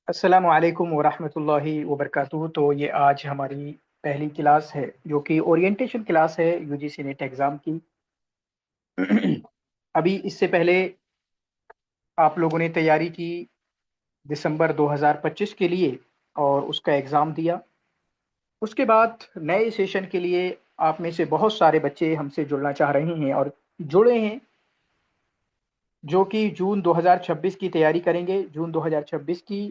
अस्सलामु अलैकुम वरहमतुल्लाहि वबरकातुहू। तो ये आज हमारी पहली क्लास है जो कि ओरिएंटेशन क्लास है यूजीसी नेट एग्ज़ाम की। अभी इससे पहले आप लोगों ने तैयारी की दिसंबर 2025 के लिए और उसका एग्ज़ाम दिया। उसके बाद नए सेशन के लिए आप में से बहुत सारे बच्चे हमसे जुड़ना चाह रहे हैं और जुड़े हैं, जो कि जून 2026 की तैयारी करेंगे, जून 2026 की।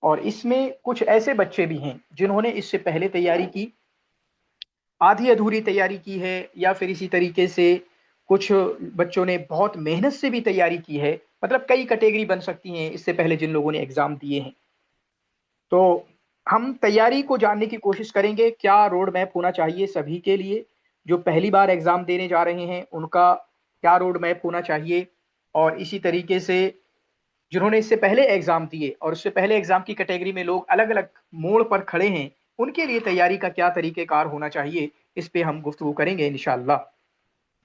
और इसमें कुछ ऐसे बच्चे भी हैं जिन्होंने इससे पहले तैयारी की, आधी अधूरी तैयारी की है, या फिर इसी तरीके से कुछ बच्चों ने बहुत मेहनत से भी तैयारी की है। मतलब कई कैटेगरी बन सकती हैं इससे पहले जिन लोगों ने एग्जाम दिए हैं। तो हम तैयारी को जानने की कोशिश करेंगे, क्या रोड मैप होना चाहिए सभी के लिए। जो पहली बार एग्जाम देने जा रहे हैं उनका क्या रोड मैप होना चाहिए, और इसी तरीके से जिन्होंने इससे पहले एग्जाम दिए और उससे पहले एग्जाम की कैटेगरी में लोग अलग अलग मोड़ पर खड़े हैं, उनके लिए तैयारी का क्या तरीकेकार होना चाहिए, इस पे हम गुफ्तगू करेंगे इंशाल्लाह।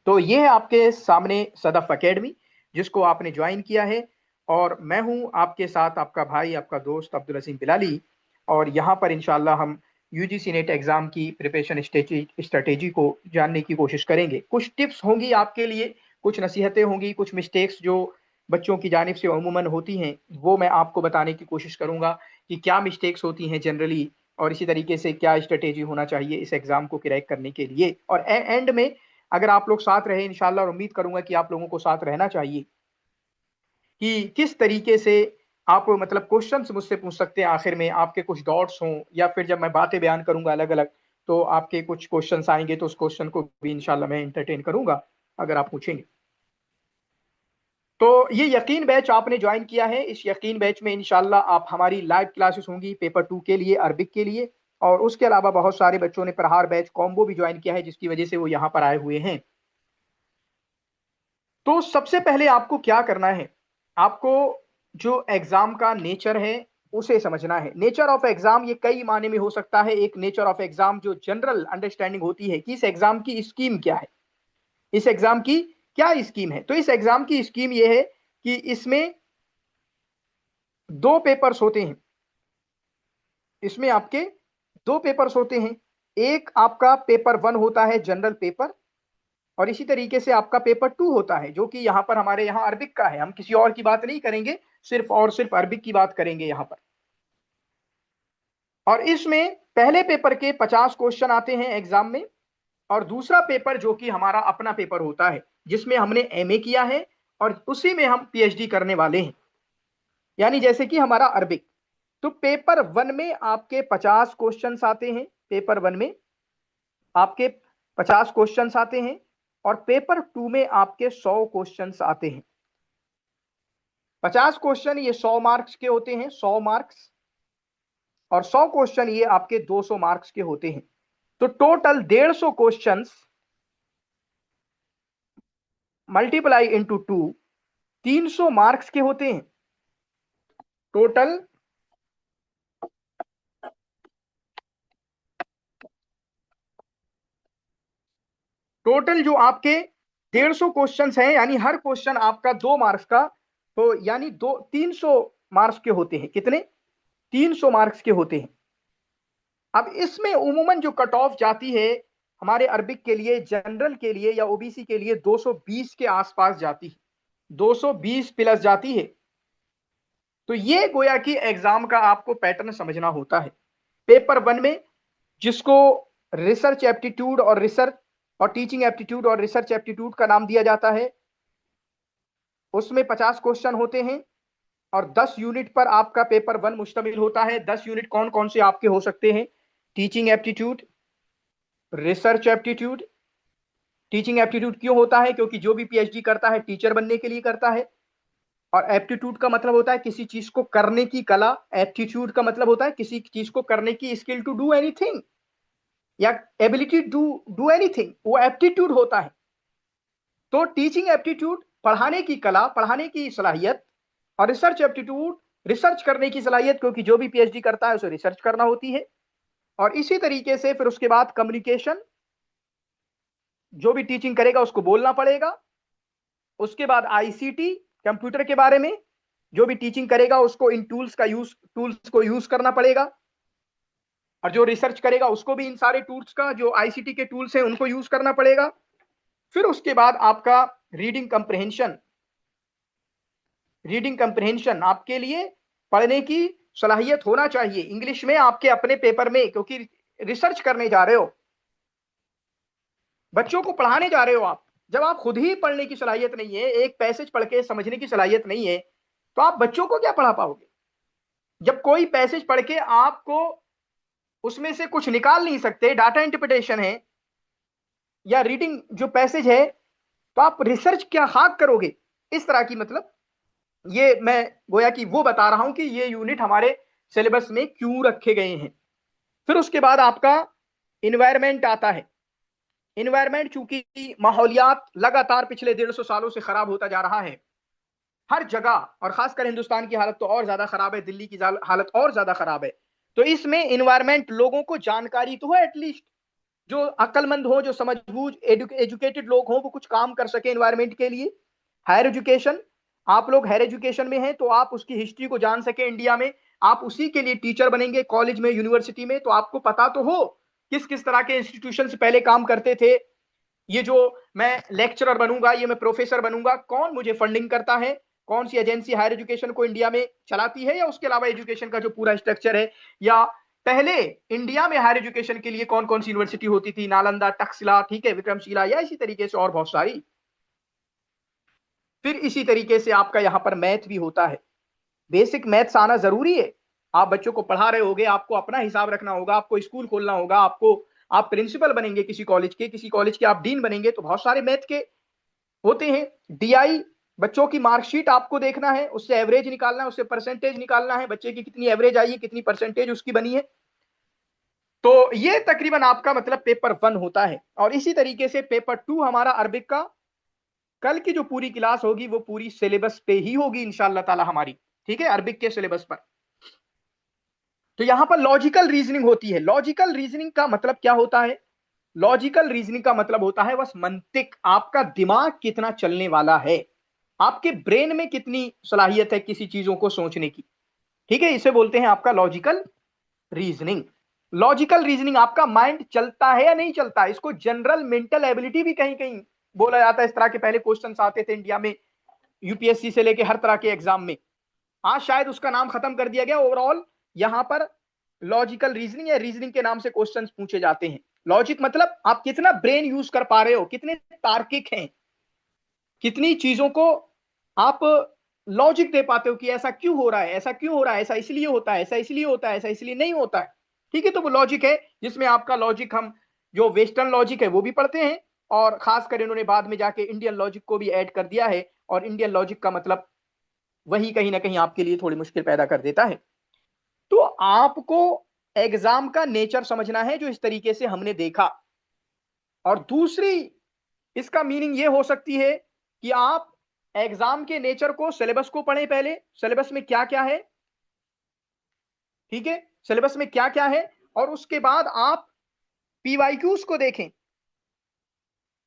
तो ये है आपके सामने सदफ एकेडमी, जिसको आपने ज्वाइन किया है। और मैं हूं आपके साथ आपका भाई, आपका दोस्त अब्दुल अजीम बिलाली। और यहाँ पर इंशाल्लाह हम यूजीसी नेट एग्जाम की प्रिपरेशन स्ट्रेटेजी को जानने की कोशिश करेंगे। कुछ टिप्स होंगी आपके लिए, कुछ नसीहतें होंगी, कुछ मिस्टेक्स जो बच्चों की जानिब से अमूमन होती हैं, वो मैं आपको बताने की कोशिश करूंगा कि क्या मिस्टेक्स होती हैं जनरली, और इसी तरीके से क्या स्ट्रेटेजी होना चाहिए इस एग्जाम को क्रैक करने के लिए। और एंड में अगर आप लोग साथ रहे इंशाल्लाह, और उम्मीद करूंगा कि आप लोगों को साथ रहना चाहिए, कि किस तरीके से आप मतलब क्वेश्चंस मुझसे पूछ सकते हैं आखिर में, आपके कुछ डाउट्स हों, या फिर जब मैं बातें बयान करूंगा अलग अलग, तो आपके कुछ क्वेश्चंस आएंगे, तो उस क्वेश्चन को भी इंशाल्लाह मैं एंटरटेन करूंगा अगर आप पूछेंगे। तो ये यकीन बैच आपने ज्वाइन किया है, इस यकीन बैच में इंशाल्लाह आप हमारी लाइव क्लासेस होंगी पेपर 2 के लिए, अरबिक के लिए। और उसके अलावा बहुत सारे बच्चों ने प्रहार बैच कॉम्बो भी ज्वाइन किया है, जिसकी वजह से वो यहाँ पर आए हुए हैं। तो सबसे पहले आपको क्या करना है, आपको जो एग्जाम का नेचर है उसे समझना है। नेचर ऑफ एग्जाम ये कई माने में हो सकता है। एक नेचर ऑफ एग्जाम जो जनरल अंडरस्टैंडिंग होती है कि इस एग्जाम की स्कीम क्या है, इस एग्जाम की क्या स्कीम है। तो इस एग्जाम की स्कीम ये है कि इसमें दो पेपर्स होते हैं, इसमें आपके दो पेपर्स होते हैं। एक आपका पेपर 1 होता है जनरल पेपर, और इसी तरीके से आपका पेपर 2 होता है जो कि यहां पर हमारे यहां अरबिक का है। हम किसी और की बात नहीं करेंगे, सिर्फ और सिर्फ अरबिक की बात करेंगे यहां पर। और इसमें पहले पेपर के 50 क्वेश्चन आते हैं एग्जाम में, और दूसरा पेपर जो कि हमारा अपना पेपर होता है, जिसमें हमने एमए किया है और उसी में हम पीएचडी करने वाले हैं, यानी जैसे कि हमारा अरबिक। तो पेपर 1 में आपके 50 क्वेश्चंस आते हैं, पेपर 1 में आपके 50 क्वेश्चंस आते हैं, और पेपर 2 में आपके 100 क्वेश्चंस आते हैं। 50 क्वेश्चन ये 100 मार्क्स के होते हैं, 100 मार्क्स, और 100 क्वेश्चन ये आपके 200 मार्क्स के होते हैं। तो total 150 questions multiply into 2, 300 marks के होते हैं टोटल। टोटल जो आपके 150 क्वेश्चंस हैं, यानी हर क्वेश्चन आपका 2 मार्क्स का, तो यानी 300 मार्क्स के होते हैं। कितने? 300 मार्क्स के होते हैं। अब इसमें उमूमन जो कट ऑफ जाती है हमारे अरबिक के लिए, जनरल के लिए या ओबीसी के लिए 220 के आसपास जाती है, 220 प्लस जाती है। तो ये गोया कि एग्जाम का आपको पैटर्न समझना होता है। पेपर 1 में जिसको रिसर्च एप्टीट्यूड और रिसर्च और टीचिंग एप्टीट्यूड और रिसर्च एप्टीट्यूड का नाम दिया जाता है, उसमें 50 क्वेश्चन होते हैं, और 10 यूनिट पर आपका पेपर 1 मुश्तमिल होता है। 10 यूनिट कौन कौन से आपके हो सकते हैं? Teaching aptitude, research aptitude. Teaching aptitude क्यों होता है? क्योंकि जो भी पीएचडी करता है टीचर बनने के लिए करता है। और एप्टीट्यूड का मतलब होता है किसी चीज को करने की कला, एप्टीट्यूड का मतलब होता है किसी चीज को करने की स्किल, टू डू एनीथिंग, या एबिलिटी टू डू एनीथिंग, वो एप्टीट्यूड होता है। तो टीचिंग एप्टीट्यूड पढ़ाने की कला, पढ़ाने की सलाहियत, और रिसर्च एप्टीट्यूड रिसर्च करने की सलाहियत, क्योंकि जो भी पीएचडी करता है उसे रिसर्च करना होती है। और इसी तरीके से फिर उसके बाद कम्युनिकेशन, जो भी टीचिंग करेगा उसको बोलना पड़ेगा। उसके बाद आईसीटी, कंप्यूटर के बारे में। जो भी टीचिंग करेगा उसको इन टूल्स को यूज करना पड़ेगा, और जो रिसर्च करेगा उसको भी इन सारे टूल्स का, जो आईसीटी के टूल्स हैं उनको यूज करना पड़ेगा। फिर उसके बाद आपका रीडिंग कंप्रहेंशन, आपके लिए पढ़ने की सलाहियत होना चाहिए इंग्लिश में आपके अपने पेपर में, क्योंकि रिसर्च करने जा रहे हो, बच्चों को पढ़ाने जा रहे हो आप। जब आप खुद ही पढ़ने की सलाहियत नहीं है, एक पैसेज पढ़ के समझने की सलाहियत नहीं है, तो आप बच्चों को क्या पढ़ा पाओगे? जब कोई पैसेज पढ़ के आपको उसमें से कुछ निकाल नहीं सकते, डाटा इंटरप्रिटेशन है या रीडिंग जो पैसेज है, तो आप रिसर्च क्या खाक करोगे? इस तरह की, मतलब ये मैं गोया कि वो बता रहा हूं कि ये यूनिट हमारे सिलेबस में क्यों रखे गए हैं। फिर उसके बाद आपका इन्वायरमेंट आता है। इन्वायरमेंट, चूंकि माहौलियात लगातार पिछले 150 सालों से खराब होता जा रहा है हर जगह, और खासकर हिंदुस्तान की हालत तो और ज्यादा खराब है, दिल्ली की हालत और ज्यादा खराब है, तो इसमें इन्वायरमेंट, लोगों को जानकारी तो है एटलीस्ट, जो अक्लमंद हो, जो समझबूझ एजुकेटेड लोग हो, वो कुछ काम कर सके इन्वायरमेंट के लिए। हायर एजुकेशन, आप लोग हायर एजुकेशन में हैं तो आप उसकी हिस्ट्री को जान सके इंडिया में, आप उसी के लिए टीचर बनेंगे कॉलेज में, यूनिवर्सिटी में, तो आपको पता तो हो किस किस तरह के इंस्टीट्यूशन से पहले काम करते थे। ये जो मैं लेक्चरर बनूंगा, ये मैं प्रोफेसर बनूंगा, कौन मुझे फंडिंग करता है, कौन सी एजेंसी हायर एजुकेशन को इंडिया में चलाती है, या उसके अलावा एजुकेशन का जो पूरा स्ट्रक्चर है, या पहले इंडिया में हायर एजुकेशन के लिए कौन कौन सी यूनिवर्सिटी होती थी, नालंदा, टक्सिला, ठीक है, विक्रमशिला, या इसी तरीके से और बहुत सारी। फिर इसी तरीके से आपका यहां पर मैथ भी होता है। बेसिक मैथ्स आना जरूरी है। आप बच्चों को पढ़ा रहे होगे, आपको अपना हिसाब रखना होगा, आपको स्कूल खोलना होगा, आपको, आप प्रिंसिपल बनेंगे किसी कॉलेज के आप डीन बनेंगे, तो बहुत सारे मैथ के होते हैं। डीआई, बच्चों की मार्कशीट आपको देखना है, उससे एवरेज निकालना है, उससे परसेंटेज निकालना है, बच्चे की कितनी एवरेज आई है, कितनी परसेंटेज उसकी बनी है। तो ये तकरीबन आपका मतलब पेपर 1 होता है। और इसी तरीके से पेपर 2 हमारा अरबिक का, कल की जो पूरी क्लास होगी वो पूरी सिलेबस पे ही होगी इंशाअल्लाह ताला हमारी, ठीक है, अरबिक के सिलेबस पर। तो यहां पर लॉजिकल रीजनिंग होती है। लॉजिकल रीजनिंग का मतलब क्या होता है? लॉजिकल रीजनिंग का मतलब होता है बस मंतिक, आपका दिमाग कितना चलने वाला है, आपके ब्रेन में कितनी सलाहियत है किसी चीजों को सोचने की, ठीक है, इसे बोलते हैं आपका लॉजिकल रीजनिंग। लॉजिकल रीजनिंग, आपका माइंड चलता है या नहीं चलता, इसको जनरल मेंटल एबिलिटी भी कहीं कहीं बोला जाता है। इस तरह के पहले क्वेश्चंस आते थे इंडिया में, यूपीएससी से लेके हर तरह के एग्जाम में। आज शायद उसका नाम खत्म कर दिया गया। ओवरऑल यहां पर लॉजिकल रीजनिंग या रीजनिंग के नाम से क्वेश्चंस पूछे जाते हैं। लॉजिक मतलब आप कितना ब्रेन यूज कर पा रहे हो, कितने तार्किक हैं, कितनी चीजों को आप लॉजिक दे पाते हो कि ऐसा क्यों हो रहा है, ऐसा क्यों हो रहा है, ऐसा इसलिए होता है, ऐसा इसलिए होता है, ऐसा इसलिए नहीं होता है, ठीक है। तो वो लॉजिक है जिसमें आपका लॉजिक, हम जो वेस्टर्न लॉजिक है वो भी पढ़ते हैं, और खासकर इन्होंने बाद में जाके इंडियन लॉजिक को भी ऐड कर दिया है, और इंडियन लॉजिक का मतलब वही कहीं ना कहीं आपके लिए थोड़ी मुश्किल पैदा कर देता है। तो आपको एग्जाम का नेचर समझना है जो इस तरीके से हमने देखा। और दूसरी इसका मीनिंग ये हो सकती है कि आप एग्जाम के नेचर को, सिलेबस को पढ़ें पहले, सिलेबस में क्या क्या है, ठीक है, सिलेबस में क्या क्या है, और उसके बाद आप पीवाईक्यूज को देखें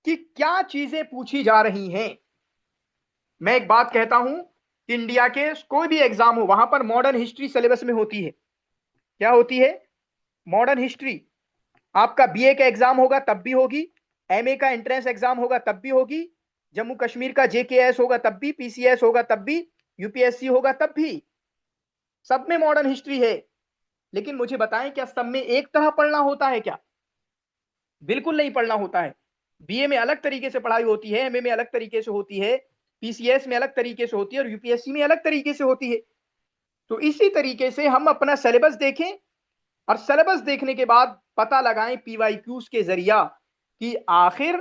कि क्या चीजें पूछी जा रही हैं। मैं एक बात कहता हूं कि इंडिया के कोई भी एग्जाम हो, वहां पर मॉडर्न हिस्ट्री सिलेबस में होती है। क्या होती है? Modern history. आपका बीए का एग्जाम होगा तब भी होगी, एमए का एंट्रेंस एग्जाम होगा तब भी होगी, जम्मू कश्मीर का जेकेएस होगा तब भी, पीसीएस होगा तब भी, यूपीएससी होगा तब भी, सब में मॉडर्न हिस्ट्री है। लेकिन मुझे बताएं, क्या सब में एक तरह पढ़ना होता है क्या? बिल्कुल नहीं पढ़ना होता है। बीए में अलग तरीके से पढ़ाई होती है, एमए में अलग तरीके से होती है, पीसीएस में अलग तरीके से होती है, और यूपीएससी में अलग तरीके से होती है। तो इसी तरीके से हम अपना सिलेबस देखें, और सिलेबस देखने के बाद पता लगाएं पीवाईक्यूज के जरिया कि आखिर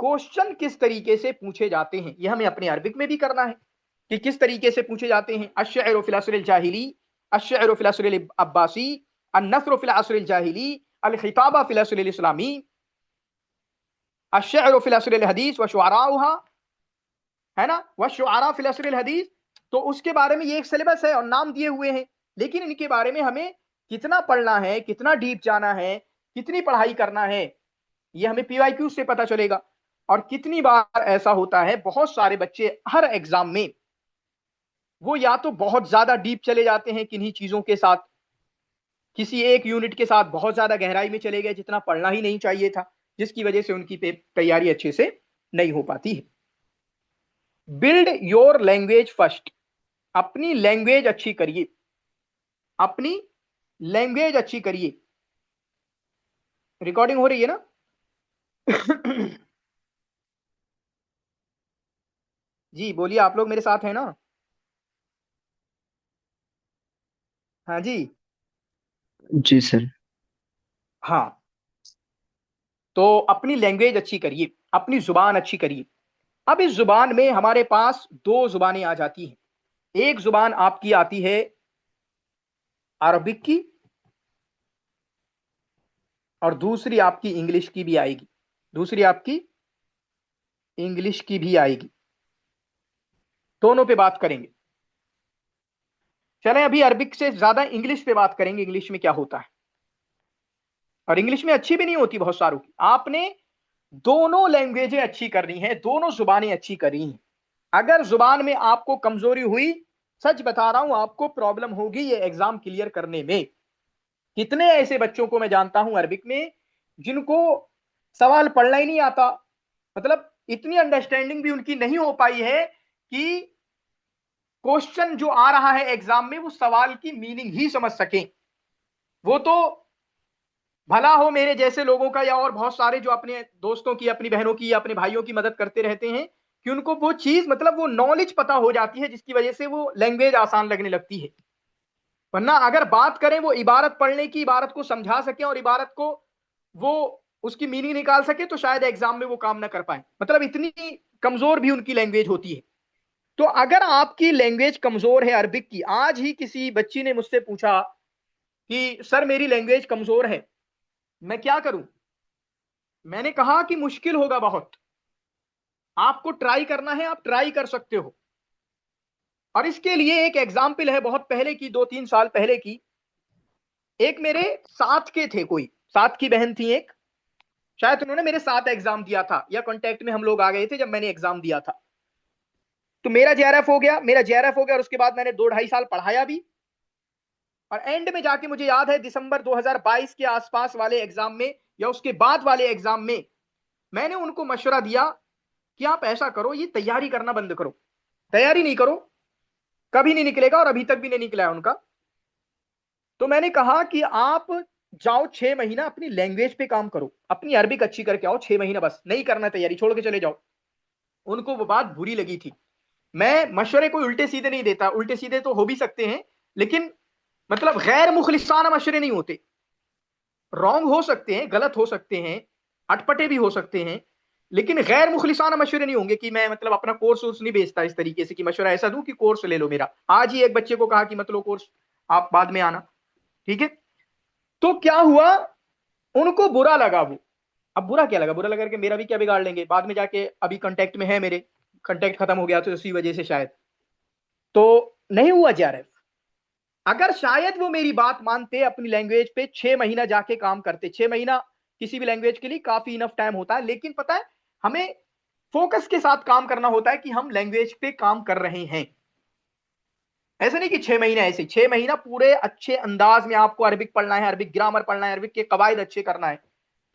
क्वेश्चन किस तरीके से पूछे जाते हैं। यह हमें अपने अरबिक में भी करना है कि किस तरीके से पूछे जाते हैं। अश्शअरु फिल असरिल जाहिली, अश्शअरु फिल असरिल अब्बासी, अन्नस्रु फिल असरिल जाहिली, अल खिताबा फिल असरिल इस्लामी, अश्शअरु फिल असरिल हदीस व शुअराउहा, है ना, व शुअरा फिल असरिल हदीस। तो उसके बारे में ये एक सिलेबस है और नाम दिए हुए हैं, लेकिन इनके बारे में हमें कितना पढ़ना है, कितना डीप जाना है, कितनी पढ़ाई करना है, ये हमें पीवाईक्यू से पता चलेगा। और कितनी बार ऐसा होता है, बहुत सारे बच्चे हर एग्जाम में वो या तो बहुत ज्यादा डीप चले जाते हैं किन्हीं चीजों के साथ, किसी एक यूनिट के साथ बहुत ज्यादा गहराई में चले गए जितना पढ़ना ही नहीं चाहिए था, जिसकी वजह से उनकी तैयारी अच्छे से नहीं हो पाती है। Build your language first. अपनी लैंग्वेज अच्छी करिए, अपनी लैंग्वेज अच्छी करिए। रिकॉर्डिंग हो रही है ना? जी बोलिए, आप लोग मेरे साथ हैं ना? हाँ जी। जी सर। हाँ, तो अपनी लैंग्वेज अच्छी करिए, अपनी जुबान अच्छी करिए। अब इस जुबान में हमारे पास दो जुबानें आ जाती हैं। एक जुबान आपकी आती है अरबिक की, और दूसरी आपकी इंग्लिश की भी आएगी। दूसरी आपकी इंग्लिश की भी आएगी। दोनों पे बात करेंगे। चलें अभी अरबिक से ज्यादा इंग्लिश पे बात करेंगे, इंग्लिश में क्या होता है। और इंग्लिश में अच्छी भी नहीं होती बहुत सारों की। आपने दोनों लैंग्वेजें अच्छी करनी है, दोनों जुबानें अच्छी करनी है। अगर जुबान में आपको कमजोरी हुई, सच बता रहा हूं, आपको प्रॉब्लम होगी ये एग्जाम क्लियर करने में। कितने ऐसे बच्चों को मैं जानता हूं अरबिक में, जिनको सवाल पढ़ना ही नहीं आता, मतलब इतनी अंडरस्टैंडिंग भी उनकी नहीं हो पाई है कि क्वेश्चन जो आ रहा है एग्जाम में वो सवाल की मीनिंग ही समझ सकें। वो तो भला हो मेरे जैसे लोगों का, या और बहुत सारे जो अपने दोस्तों की, अपनी बहनों की या अपने भाइयों की मदद करते रहते हैं, कि उनको वो चीज, मतलब वो नॉलेज पता हो जाती है जिसकी वजह से वो लैंग्वेज आसान लगने लगती है। वरना अगर बात करें वो इबारत पढ़ने की, इबारत को समझा सके और इबारत को वो उसकी मीनिंग निकाल सके, तो शायद एग्जाम में वो काम ना कर पाए। मतलब इतनी कमजोर भी उनकी लैंग्वेज होती है। तो अगर आपकी लैंग्वेज कमजोर है अरबिक की, आज ही किसी बच्ची ने मुझसे पूछा कि सर मेरी लैंग्वेज कमजोर है, मैं क्या करूं? मैंने कहा कि मुश्किल होगा बहुत, आपको ट्राई करना है, आप ट्राई कर सकते हो। और इसके लिए एक एग्जाम्पल है बहुत पहले की, 2-3 साल पहले की। एक मेरे साथ के थे, कोई साथ की बहन थी एक, शायद उन्होंने मेरे साथ एग्जाम दिया था या कांटेक्ट में हम लोग आ गए थे जब मैंने एग्जाम दिया था। तो मेरा जेआरएफ हो गया, मेरा जेआरएफ हो गया, और उसके बाद मैंने 2-2.5 साल पढ़ाया भी। और एंड में जाके मुझे याद है दिसंबर 2022 के आसपास वाले एग्जाम में, या उसके बाद वाले एग्जाम में, मैंने उनको मशवरा दिया कि आप ऐसा करो, ये तैयारी करना बंद करो, तैयारी नहीं करो, कभी नहीं निकलेगा, और अभी तक भी नहीं निकला है उनका। तो मैंने कहा कि आप जाओ 6 महीना अपनी लैंग्वेज पे काम करो, अपनी अरबिक अच्छी करके आओ, 6 महीना बस, नहीं करना तैयारी, छोड़ के चले जाओ। उनको वो बात बुरी लगी थी। मैं मशवरे कोई उल्टे सीधे नहीं देता, उल्टे सीधे तो हो भी सकते हैं, लेकिन मतलब गैर मुखलिसाना मशवरे नहीं होते। रॉन्ग हो सकते हैं, गलत हो सकते हैं, अटपटे भी हो सकते हैं, लेकिन गैर मुखलिसाना मशवरे नहीं होंगे। कि मैं मतलब अपना कोर्स वोर्स नहीं बेचता इस तरीके से कि मशवरा ऐसा दूं कि कोर्स ले लो मेरा। आज ही एक बच्चे को कहा कि मतलब कोर्स आप बाद में आना, ठीक है। तो क्या हुआ, उनको बुरा लगा वो। अब बुरा क्या लगा, बुरा लगा करके मेरा भी क्या बिगाड़ लेंगे, बाद में जाके अभी कांटेक्ट में है मेरे, कांटेक्ट खत्म हो गया तो इसी वजह से शायद। तो नहीं हुआ जेआरएफ। अगर शायद वो मेरी बात मानते, अपनी लैंग्वेज पे 6 महीना जाके काम करते। 6 महीना किसी भी लैंग्वेज के लिए काफी इनफ टाइम होता है, लेकिन पता है हमें फोकस के साथ काम करना होता है कि हम लैंग्वेज पे काम कर रहे हैं। ऐसे नहीं कि 6 महीना, ऐसे 6 महीना पूरे अच्छे अंदाज में आपको अरबिक पढ़ना है, अरबिक ग्रामर पढ़ना है, अरबिक के कवायद अच्छे करना है।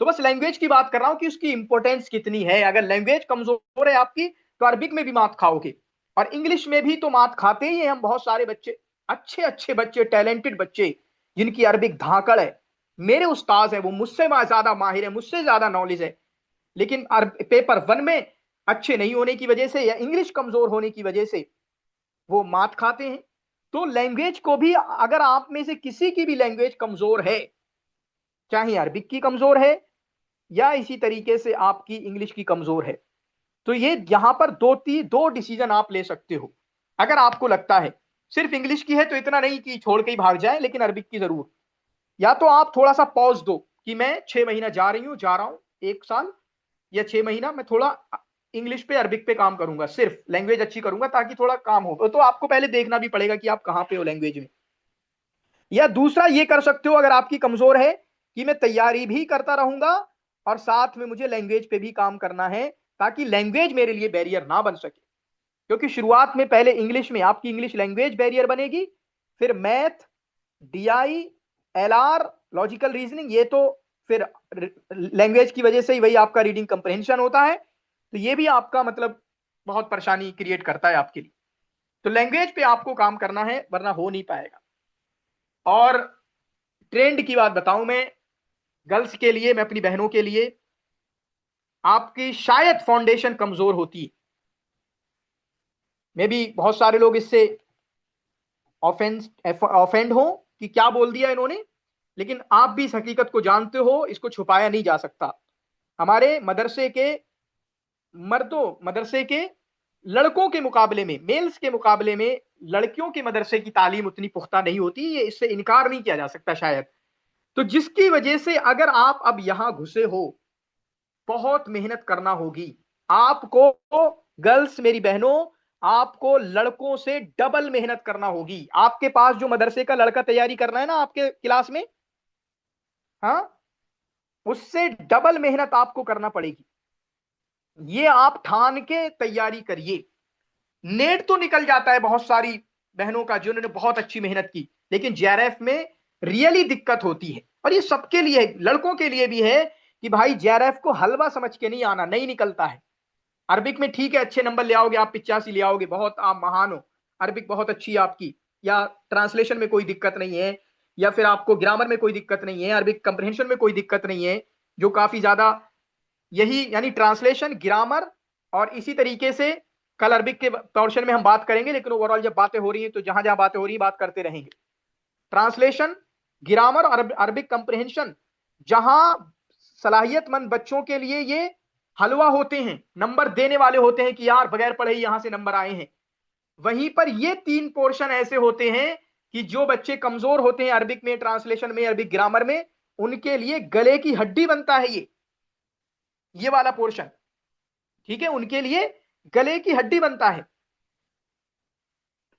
तो बस लैंग्वेज की बात कर रहा हूं कि उसकी इंपॉर्टेंस कितनी है। अगर लैंग्वेज कमजोर है आपकी, तो अरबिक में भी मात खाओगे, और इंग्लिश में भी तो मात खाते ही हैं हम। बहुत सारे बच्चे, अच्छे अच्छे बच्चे, टैलेंटेड बच्चे, जिनकी अरबिक धाकड़ है, मेरे उस्ताद है, वो मुझसे ज्यादा माहिर है, मुझसे ज्यादा नॉलेज है, लेकिन पेपर 1 में अच्छे नहीं होने की वजह से या इंग्लिश कमजोर होने की वजह से वो मात खाते हैं। तो लैंग्वेज को भी, अगर आप में से किसी की भी लैंग्वेज कमजोर है, चाहे अरबिक की कमजोर है या इसी तरीके से आपकी इंग्लिश की कमजोर है, तो ये यहां पर दो डिसीजन आप ले सकते हो। अगर आपको लगता है सिर्फ इंग्लिश की है तो इतना नहीं कि छोड़ के ही भाग जाए, लेकिन अरबिक की जरूर, या तो आप थोड़ा सा पॉज दो कि मैं 6 महीना जा रही हूं, जा रहा हूं 1 साल या 6 महीना मैं थोड़ा इंग्लिश पे, अरबिक पे काम करूंगा, सिर्फ लैंग्वेज अच्छी करूंगा ताकि थोड़ा काम हो। तो आपको पहले देखना भी पड़ेगा कि आप कहां पे हो लैंग्वेज में। या दूसरा ये कर सकते हो, अगर आपकी कमजोर है, कि मैं तैयारी भी करता रहूंगा और साथ में मुझे लैंग्वेज पे भी काम करना है, ताकि लैंग्वेज मेरे लिए बैरियर ना बन सके। क्योंकि शुरुआत में पहले इंग्लिश में आपकी इंग्लिश लैंग्वेज बैरियर बनेगी, फिर math, DI, LR, logical reasoning, ये तो फिर लैंग्वेज की वजह से ही वही आपका रीडिंग कंप्रहेंशन होता है, तो ये भी आपका मतलब बहुत परेशानी क्रिएट करता है आपके लिए। तो लैंग्वेज पे आपको काम करना है, वरना हो नहीं पाएगा। और ट्रेंड की बात बताऊं मैं, गर्ल्स के लिए, मैं अपनी बहनों के लिए, आपकी शायद फाउंडेशन कमजोर होती है। मे भी बहुत सारे लोग इससे ऑफेंड हो कि क्या बोल दिया इन्होंने, लेकिन आप भी इस हकीकत को जानते हो, इसको छुपाया नहीं जा सकता। हमारे मदरसे के मदरसे के लड़कों के मुकाबले में, मेल्स के मुकाबले में लड़कियों के मदरसे की तालीम उतनी पुख्ता नहीं होती, ये इससे इनकार नहीं किया जा सकता शायद। तो जिसकी वजह से अगर आप अब यहां घुसे हो, बहुत मेहनत करना होगी आपको। गर्ल्स मेरी बहनों, आपको लड़कों से डबल मेहनत करना होगी। आपके पास जो मदरसे का लड़का तैयारी करना है ना आपके क्लास में, हाँ, उससे डबल मेहनत आपको करना पड़ेगी। ये आप ठान के तैयारी करिए। नेट तो निकल जाता है बहुत सारी बहनों का जिन्होंने बहुत अच्छी मेहनत की, लेकिन जेआरएफ में रियली दिक्कत होती है। और ये सबके लिए है, लड़कों के लिए भी है कि भाई जेआरएफ को हलवा समझ के नहीं आना, नहीं निकलता है। अरबिक में ठीक है, अच्छे नंबर ले आओगे आप, 85 ले आओगे, बहुत आप महान हो, अरबिक बहुत अच्छी है आपकी, या ट्रांसलेशन में कोई दिक्कत नहीं है, या फिर आपको ग्रामर में कोई दिक्कत नहीं है, अरबिक कंप्रहेंशन में कोई दिक्कत नहीं है, जो काफी ज्यादा, यही यानी ट्रांसलेशन, ग्रामर, और इसी तरीके से कल अरबिक के पोर्शन में हम बात करेंगे, लेकिन ओवरऑल जब बातें हो रही हैं तो जहां जहां बातें हो रही हैं बात करते रहेंगे। ट्रांसलेशन, ग्रामर और अरबिक कंप्रहेंशन, जहां सलाहियतमंद बच्चों के लिए ये हलवा होते हैं, नंबर देने वाले होते हैं कि यार बगैर पढ़े ही यहां से नंबर आए हैं, वहीं पर ये तीन पोर्शन ऐसे होते हैं कि जो बच्चे कमजोर होते हैं अरबिक में, ट्रांसलेशन में, अरबिक ग्रामर में, उनके लिए गले की हड्डी बनता है ये वाला पोर्शन। ठीक है, उनके लिए गले की हड्डी बनता है।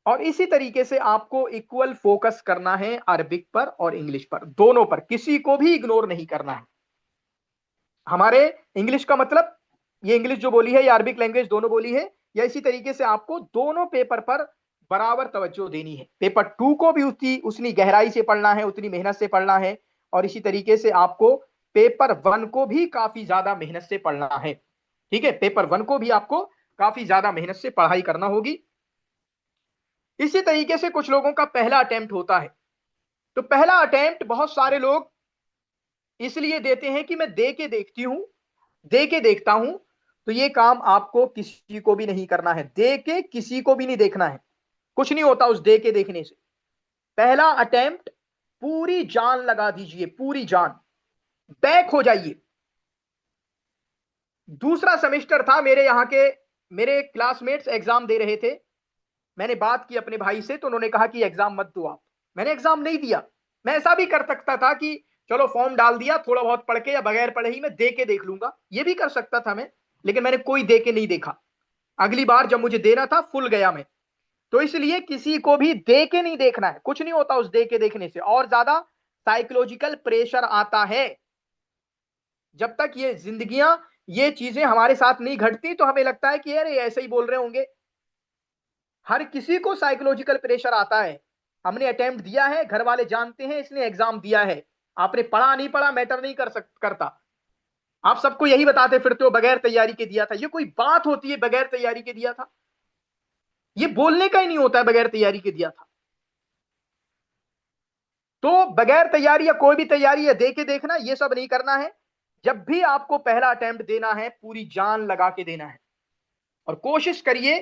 और इसी तरीके से आपको इक्वल फोकस करना है अरबिक पर और इंग्लिश पर, दोनों पर, किसी को भी इग्नोर नहीं करना है। हमारे इंग्लिश का मतलब, ये इंग्लिश जो बोली है या अरबिक लैंग्वेज दोनों बोली है, या इसी तरीके से आपको दोनों पेपर पर बराबर तवज्जो देनी है। पेपर 2 को भी उतनी गहराई से पढ़ना है, उतनी मेहनत से पढ़ना है, और इसी तरीके से आपको पेपर 1 को भी काफी ज्यादा मेहनत से पढ़ना है। ठीक है, पेपर 1 को भी आपको काफी ज्यादा मेहनत से पढ़ाई करना होगी। इसी तरीके से कुछ लोगों का पहला अटेम्प्ट होता है, तो पहला अटेम्प्ट बहुत सारे लोग इसलिए देते हैं कि मैं दे के देखती हूं, दे के देखता हूं। तो ये काम आपको किसी को भी नहीं करना है, दे के किसी को भी नहीं देखना है, कुछ नहीं होता उस दे के देखने से। पहला अटेम्प्ट पूरी जान लगा दीजिए, पूरी जान, बैक हो जाइए। दूसरा सेमेस्टर था मेरे यहाँ के, मेरे क्लासमेट्स एग्जाम दे रहे थे, मैंने बात की अपने भाई से तो उन्होंने कहा कि एग्जाम मत दो आप। मैंने एग्जाम नहीं दिया। मैं ऐसा भी कर सकता था कि चलो फॉर्म डाल दिया, थोड़ा बहुत पढ़ के या बगैर पढ़े ही मैं दे के देख लूंगा, ये भी कर सकता था मैं, लेकिन मैंने कोई दे के नहीं देखा। अगली बार जब मुझे देना था फुल गया मैं। तो इसलिए किसी को भी दे के नहीं देखना है, कुछ नहीं होता उस दे के देखने से, और ज्यादा साइकोलॉजिकल प्रेशर आता है। जब तक ये जिंदगियां, ये चीजें हमारे साथ नहीं घटती तो हमें लगता है कि अरे ऐसे ही बोल रहे होंगे। हर किसी को साइकोलॉजिकल प्रेशर आता है। हमने अटेम्प्ट दिया है, घर वाले जानते हैं, इसने एग्जाम दिया है, आपने पढ़ा नहीं पढ़ा मैटर नहीं करता। आप सबको यही बताते फिरते हो बगैर तैयारी के दिया था, ये कोई बात होती है बगैर तैयारी के दिया था? ये बोलने का ही नहीं होता है बगैर तैयारी के दिया था। तो बगैर तैयारी या कोई भी तैयारी या दे के देखना, ये सब नहीं करना है। जब भी आपको पहला अटेम्प्ट देना है, पूरी जान लगा के देना है, और कोशिश करिए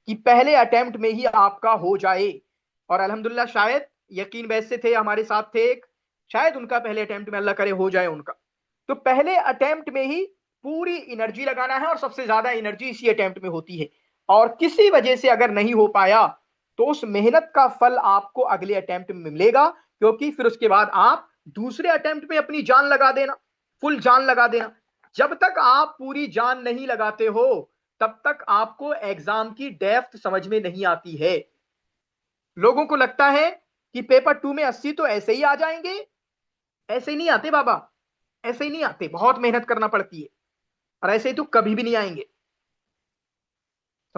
कि पहले अटेम्प्ट में ही आपका हो जाए। और अल्हम्दुलिल्लाह, शायद यकीन वैसे थे हमारे साथ थे एक, शायद उनका पहले अटेम्प्ट में अल्लाह करे हो जाए उनका। तो पहले अटेम्प्ट में ही पूरी एनर्जी लगाना है, और सबसे ज्यादा एनर्जी इसी अटेम्प्ट में होती है। और किसी वजह से अगर नहीं हो पाया तो उस मेहनत का फल आपको अगले अटेम्प्ट में मिलेगा, क्योंकि फिर उसके बाद आप दूसरे अटेम्प्ट में अपनी जान लगा देना, फुल जान लगा देना। जब तक आप पूरी जान नहीं लगाते हो, तब तक आपको एग्जाम की डेप्थ समझ में नहीं आती है। लोगों को लगता है कि पेपर 2 में 80 तो ऐसे ही आ जाएंगे, ऐसे ही नहीं आते बाबा, ऐसे ही नहीं आते, बहुत मेहनत करना पड़ती है, और ऐसे ही तो कभी भी नहीं आएंगे।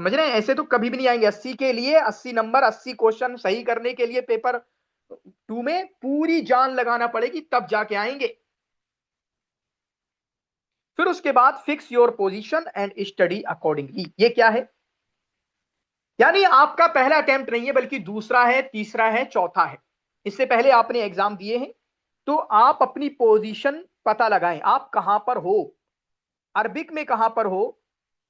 समझ रहे हैं? ऐसे तो कभी भी नहीं आएंगे। 80 के लिए 80 नंबर, 80 क्वेश्चन सही करने के लिए पेपर 2 में पूरी जान लगाना पड़ेगी, तब जाके आएंगे। फिर उसके बाद fix your position and study accordingly. ये क्या है? यानी आपका पहला अटेम्प्ट नहीं है, बल्कि दूसरा है, तीसरा है, चौथा है। इससे पहले आपने एग्जाम दिए हैं, तो आप अपनी पोजीशन पता लगाएं। आप कहां पर हो, अरबिक में कहां पर हो,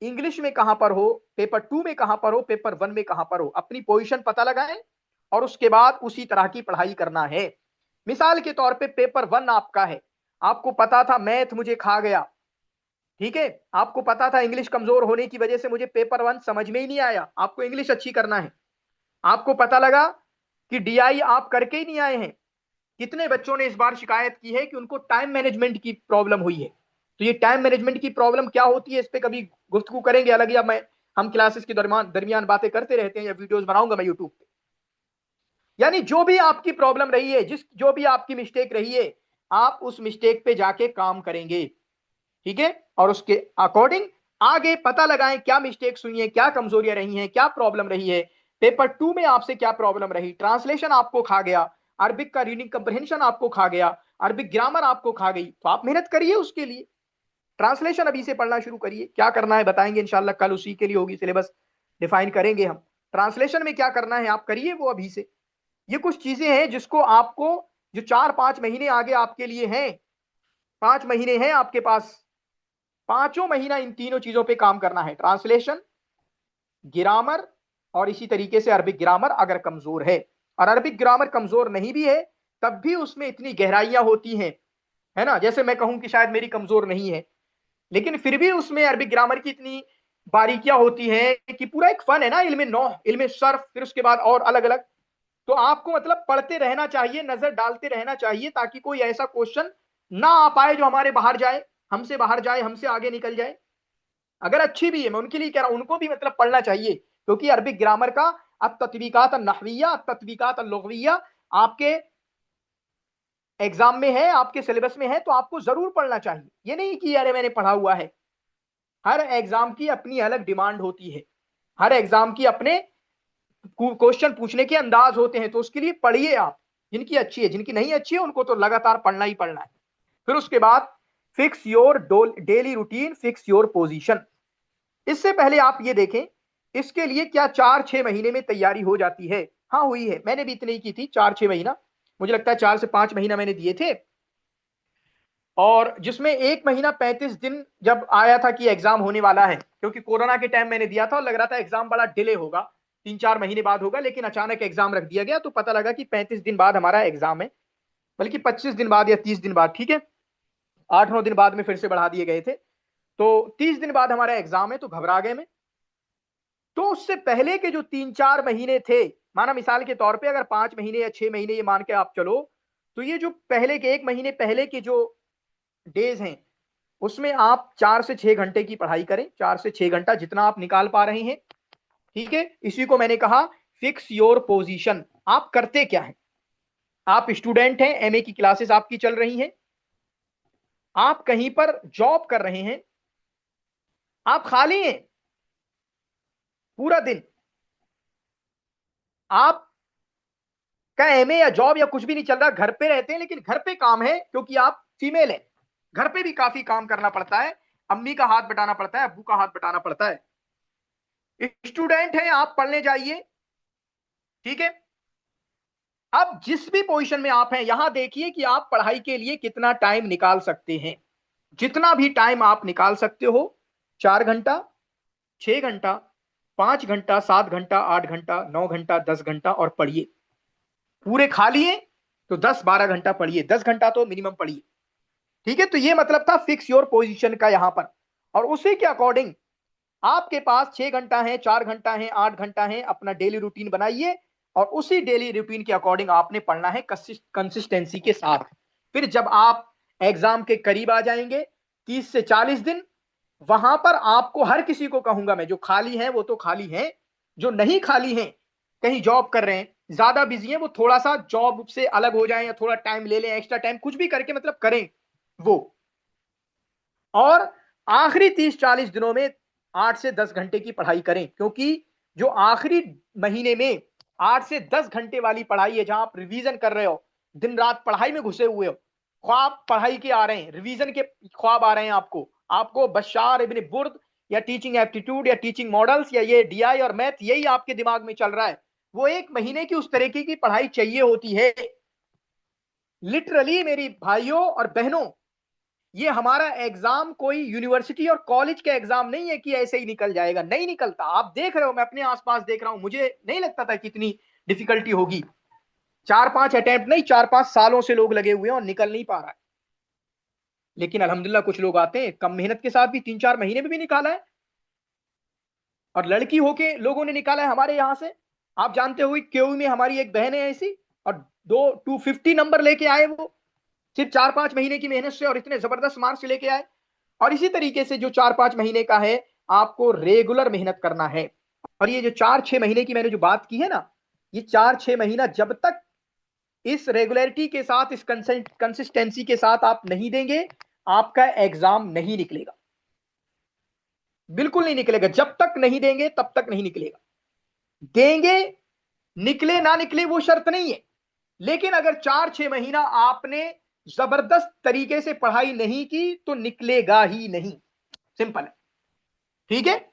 इंग्लिश में कहां पर हो, पेपर 2 में कहां पर हो, पेपर 1 में कहां पर हो। अपनी पोजीशन पता लगाएं और उसके बाद उसी तरह की पढ़ाई करना है। मिसाल के तौर पे पेपर 1 आपका है, आपको पता था मैथ मुझे खा गया, ठीक है, आपको पता था इंग्लिश कमजोर होने की वजह से मुझे पेपर 1 समझ में ही नहीं आया, आपको इंग्लिश अच्छी करना है। आपको पता लगा कि डीआई आप करके ही नहीं आए हैं। कितने बच्चों ने इस बार शिकायत की है कि उनको टाइम मैनेजमेंट की प्रॉब्लम हुई है। तो ये टाइम मैनेजमेंट की प्रॉब्लम क्या होती है, इस पे कभी गुफ्तगू करेंगे अलग, या मैं हम क्लासेस के दरमियान दरमियान बातें करते रहते हैं, या वीडियोस बनाऊंगा मैं यूट्यूब पे। यानी जो भी आपकी प्रॉब्लम रही है, जो भी आपकी मिस्टेक रही है, आप उस मिस्टेक पे जाके काम करेंगे, ठीक है, और उसके अकॉर्डिंग आगे पता लगाएं क्या मिस्टेक्स हुई हैं, क्या कमजोरियां रही हैं, क्या प्रॉब्लम रही है। पेपर 2 में आपसे क्या प्रॉब्लम रही, ट्रांसलेशन आपको खा गया, अरबिक का रीडिंग कंप्रहेंशन आपको खा गया, अरबिक ग्रामर आपको खा गई, तो आप मेहनत करिए उसके लिए। ट्रांसलेशन अभी से पढ़ना शुरू करिए। क्या करना है बताएंगे इंशाल्लाह, कल उसी के लिए होगी सिलेबस, डिफाइन करेंगे हम। ट्रांसलेशन में क्या करना है आप करिए वो अभी से। ये कुछ चीजें हैं जिसको आपको, जो 4-5 महीने आगे आपके लिए हैं, 5 महीने हैं आपके पास, पांचों महीना इन तीनों चीजों पे काम करना है। ट्रांसलेशन, ग्रामर, और इसी तरीके से अरबिक ग्रामर अगर कमजोर है। और अरबिक ग्रामर कमजोर नहीं भी है, तब भी उसमें इतनी गहराइयां होती हैं, है ना। जैसे मैं कहूं कि शायद मेरी कमजोर नहीं है, लेकिन फिर भी उसमें अरबिक ग्रामर की इतनी बारीकियां होती हैं कि पूरा एक फन है ना, इल्मे नौ, इल्मे सर्फ, फिर उसके बाद और अलग अलग। तो आपको मतलब पढ़ते रहना चाहिए, नजर डालते रहना चाहिए, ताकि कोई ऐसा क्वेश्चन ना आ पाए जो हमारे बाहर जाए, हमसे बाहर जाए, हमसे आगे निकल जाए। अगर अच्छी भी है, मैं उनके लिए कह रहा हूं, उनको भी मतलब पढ़ना चाहिए, क्योंकि अरबिक ग्रामर का अत-तत्वीकात अन-नहविया, अत-तत्वीकात अल-लुग़विया आपके एग्जाम में है, आपके सिलेबस में है, तो आपको जरूर पढ़ना चाहिए। ये नहीं कि अरे मैंने पढ़ा हुआ है। हर एग्जाम की अपनी अलग डिमांड होती है, हर एग्जाम की अपने क्वेश्चन पूछने के अंदाज होते हैं, तो उसके लिए पढ़िए आप। जिनकी अच्छी है, जिनकी नहीं अच्छी है, उनको तो लगातार पढ़ना ही पढ़ना है। फिर उसके बाद fix your daily routine, fix your position. इससे पहले आप ये देखें, इसके लिए क्या 4-6 महीने में तैयारी हो जाती है? हाँ हुई है, मैंने भी इतनी ही की थी, 4-6 महीना, मुझे लगता है 4 से 5 महीना मैंने दिए थे। और जिसमें 1 महीना 35 दिन जब आया था कि एग्जाम होने वाला है, क्योंकि कोरोना के टाइम मैंने दिया था और लग रहा था एग्जाम बड़ा डिले होगा, 3-4 महीने बाद होगा, लेकिन अचानक एग्जाम रख दिया गया, तो पता लगा कि 35 दिन बाद हमारा एग्जाम है, बल्कि 25 दिन बाद या 30 दिन बाद, ठीक है, 8-9 दिन बाद में फिर से बढ़ा दिए गए थे। तो 30 दिन बाद हमारा एग्जाम है, तो घबरा गए मैं। तो उससे पहले के जो 3-4 महीने थे, माना मिसाल के तौर पे अगर 5 महीने या 6 महीने ये मान के आप चलो, तो ये जो पहले के 1 महीने पहले के जो डेज हैं, उसमें आप 4 से 6 घंटे की पढ़ाई करें, 4 से 6 घंटा जितना आप निकाल पा रहे हैं, ठीक है। इसी को मैंने कहा फिक्स योर पोजीशन। आप करते क्या है? आप स्टूडेंट हैं, एमए की क्लासेस आपकी चल रही हैं, आप कहीं पर जॉब कर रहे हैं, आप खाली हैं पूरा दिन, आप का एमए या जॉब या कुछ भी नहीं चल रहा, घर पे रहते हैं, लेकिन घर पे काम है क्योंकि आप फीमेल है, घर पे भी काफी काम करना पड़ता है, अम्मी का हाथ बटाना पड़ता है, अब्बू का हाथ बटाना पड़ता है। स्टूडेंट है, आप पढ़ने जाइए, ठीक है। अब जिस भी पोजीशन में आप हैं, यहां देखिए कि आप पढ़ाई के लिए कितना टाइम निकाल सकते हैं। जितना भी टाइम आप निकाल सकते हो, 4 घंटा, 6 घंटा, 5 घंटा, 7 घंटा, 8 घंटा, 9 घंटा, 10 घंटा, और पढ़िए। पूरे खा लिए तो 10-12 घंटा पढ़िए, 10 घंटा तो मिनिमम पढ़िए, ठीक है। तो ये मतलब था फिक्स योर पोजीशन का यहां पर। और उसी के अकॉर्डिंग आपके पास 6 घंटा है, 4 घंटा है, 8 घंटा है, अपना डेली रूटीन बनाइए, और उसी डेली रूटीन के अकॉर्डिंग आपने पढ़ना है कंसिस्टेंसी के साथ। फिर जब आप एग्जाम के करीब आ जाएंगे, 30 से 40 दिन, वहां पर आपको, हर किसी को कहूंगा मैं, जो खाली है वो तो खाली है, जो नहीं खाली है, कहीं जॉब कर रहे हैं, ज्यादा बिजी है, वो थोड़ा सा जॉब से अलग हो जाए, या थोड़ा टाइम ले लें, एक्स्ट्रा टाइम कुछ भी करके मतलब करें वो। और आखिरी 30-40 दिनों में 8 से 10 घंटे की पढ़ाई करें, क्योंकि जो आखिरी महीने में 8 से 10 घंटे वाली पढ़ाई है, जहां आप रिवीजन कर रहे हो, दिन रात पढ़ाई में घुसे हुए हो, ख्वाब पढ़ाई के आ रहे हैं, रिवीजन के ख्वाब आ रहे हैं आपको आपको बशार इब्न बुर्द या टीचिंग एप्टीट्यूड या टीचिंग मॉडल्स या ये डीआई और मैथ, यही आपके दिमाग में चल रहा है। वो 1 महीने की उस तरीके की पढ़ाई चाहिए होती है। लिटरली मेरी भाइयों और बहनों, ये हमारा एग्जाम कोई यूनिवर्सिटी और कॉलेज का एग्जाम नहीं है कि ऐसे ही निकल जाएगा, नहीं निकलता। आप देख रहे हो, मैं अपने आसपास देख रहा हूं, मुझे नहीं लगता था कितनी डिफिकल्टी होगी। 4-5 अटेम्प्ट नहीं, 4-5 सालों से लोग लगे हुए हैं और निकल नहीं पा रहा है। लेकिन अल्हम्दुलिल्लाह कुछ लोग आते हैं कम मेहनत के साथ भी 3-4 महीने में भी निकाला है, और लड़की होके लोगों ने निकाला है हमारे यहां से। आप जानते हुए क्यू में हमारी एक बहन है ऐसी, और 250 नंबर लेके आए वो, सिर्फ 4-5 महीने की मेहनत से, और इतने जबरदस्त मार्क्स लेके आए। और इसी तरीके से जो 4-5 महीने का है, आपको रेगुलर मेहनत करना है। और ये जो 4-6 महीने की मैंने जो बात की है ना, ये 4-6 महीना जब तक इस रेगुलरिटी के साथ, इस कंसिस्टेंसी के साथ आप नहीं देंगे, आपका एग्जाम नहीं निकलेगा, बिल्कुल नहीं निकलेगा। जब तक नहीं देंगे तब तक नहीं निकलेगा। देंगे, निकले ना निकले वो शर्त नहीं है, लेकिन अगर 4-6 महीना आपने जबरदस्त तरीके से पढ़ाई नहीं की तो निकलेगा ही नहीं, सिंपल है। ठीक है।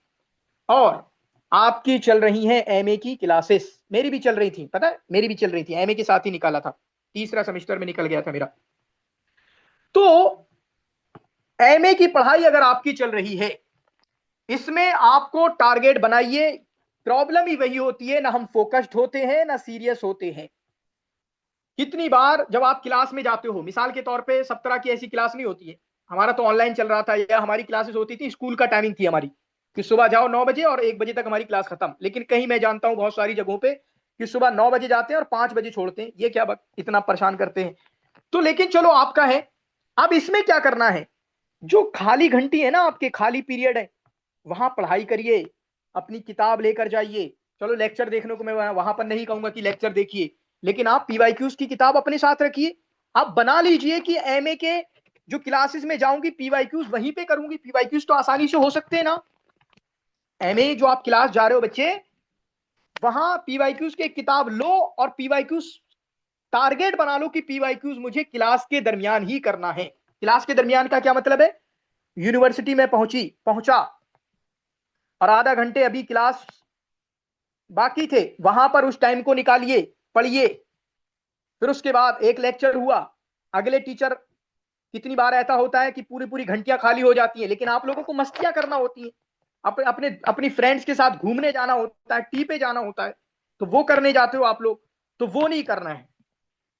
और आपकी चल रही हैं एमए की क्लासेस, मेरी भी चल रही थी, पता है, मेरी भी चल रही थी, एमए के साथ ही निकाला था, तीसरा सेमेस्टर में निकल गया था मेरा। तो एमए की पढ़ाई अगर आपकी चल रही है, इसमें आपको टारगेट बनाइए। प्रॉब्लम ही वही होती है, ना हम फोकस्ड होते हैं ना सीरियस होते हैं। कितनी बार जब आप क्लास में जाते हो, मिसाल के तौर पे सब तरह की ऐसी क्लास नहीं होती है, हमारा तो ऑनलाइन चल रहा था, या हमारी क्लासेस होती थी, स्कूल का टाइमिंग थी हमारी कि सुबह जाओ 9 बजे और 1 बजे तक हमारी क्लास खत्म। लेकिन कहीं मैं जानता हूं बहुत सारी जगहों पे कि सुबह 9 बजे जाते हैं और 5 बजे छोड़ते हैं। ये क्या इतना परेशान करते हैं। तो लेकिन चलो आपका है। अब इसमें क्या करना है, जो खाली घंटी है ना, आपके खाली पीरियड है, वहां पढ़ाई करिए, अपनी किताब लेकर जाइए। चलो लेक्चर देखने को मैं वहां पर नहीं कहूंगा कि लेक्चर देखिए, लेकिन आप पीवाईक्यूज की किताब अपने साथ रखिए। आप बना लीजिए कि एमए के जो क्लासेस में जाऊंगी पीवाईक्यूज वहीं पे करूंगी। पीवाईक्यूज तो आसानी से हो सकते हैं ना, एमए जो आप क्लास जा रहे हो बच्चे, वहां पीवाईक्यूज की एक किताब लो और पीवाईक्यूज टारगेट बना लो कि पीवाईक्यूज मुझे क्लास के दरमियान ही करना है। क्लास के दरमियान का क्या मतलब है, यूनिवर्सिटी में पहुंचा और आधा घंटे अभी क्लास बाकी थे, वहां पर उस टाइम को निकालिए, पढ़िए। फिर उसके बाद एक लेक्चर हुआ, अगले टीचर, कितनी बार ऐसा होता है कि पूरी पूरी घंटियां खाली हो जाती हैं, लेकिन आप लोगों को मस्तियां करना होती हैं, अपनी फ्रेंड्स के साथ घूमने जाना होता है, टी पे जाना होता है, तो वो करने जाते हो आप लोग, तो वो नहीं करना है।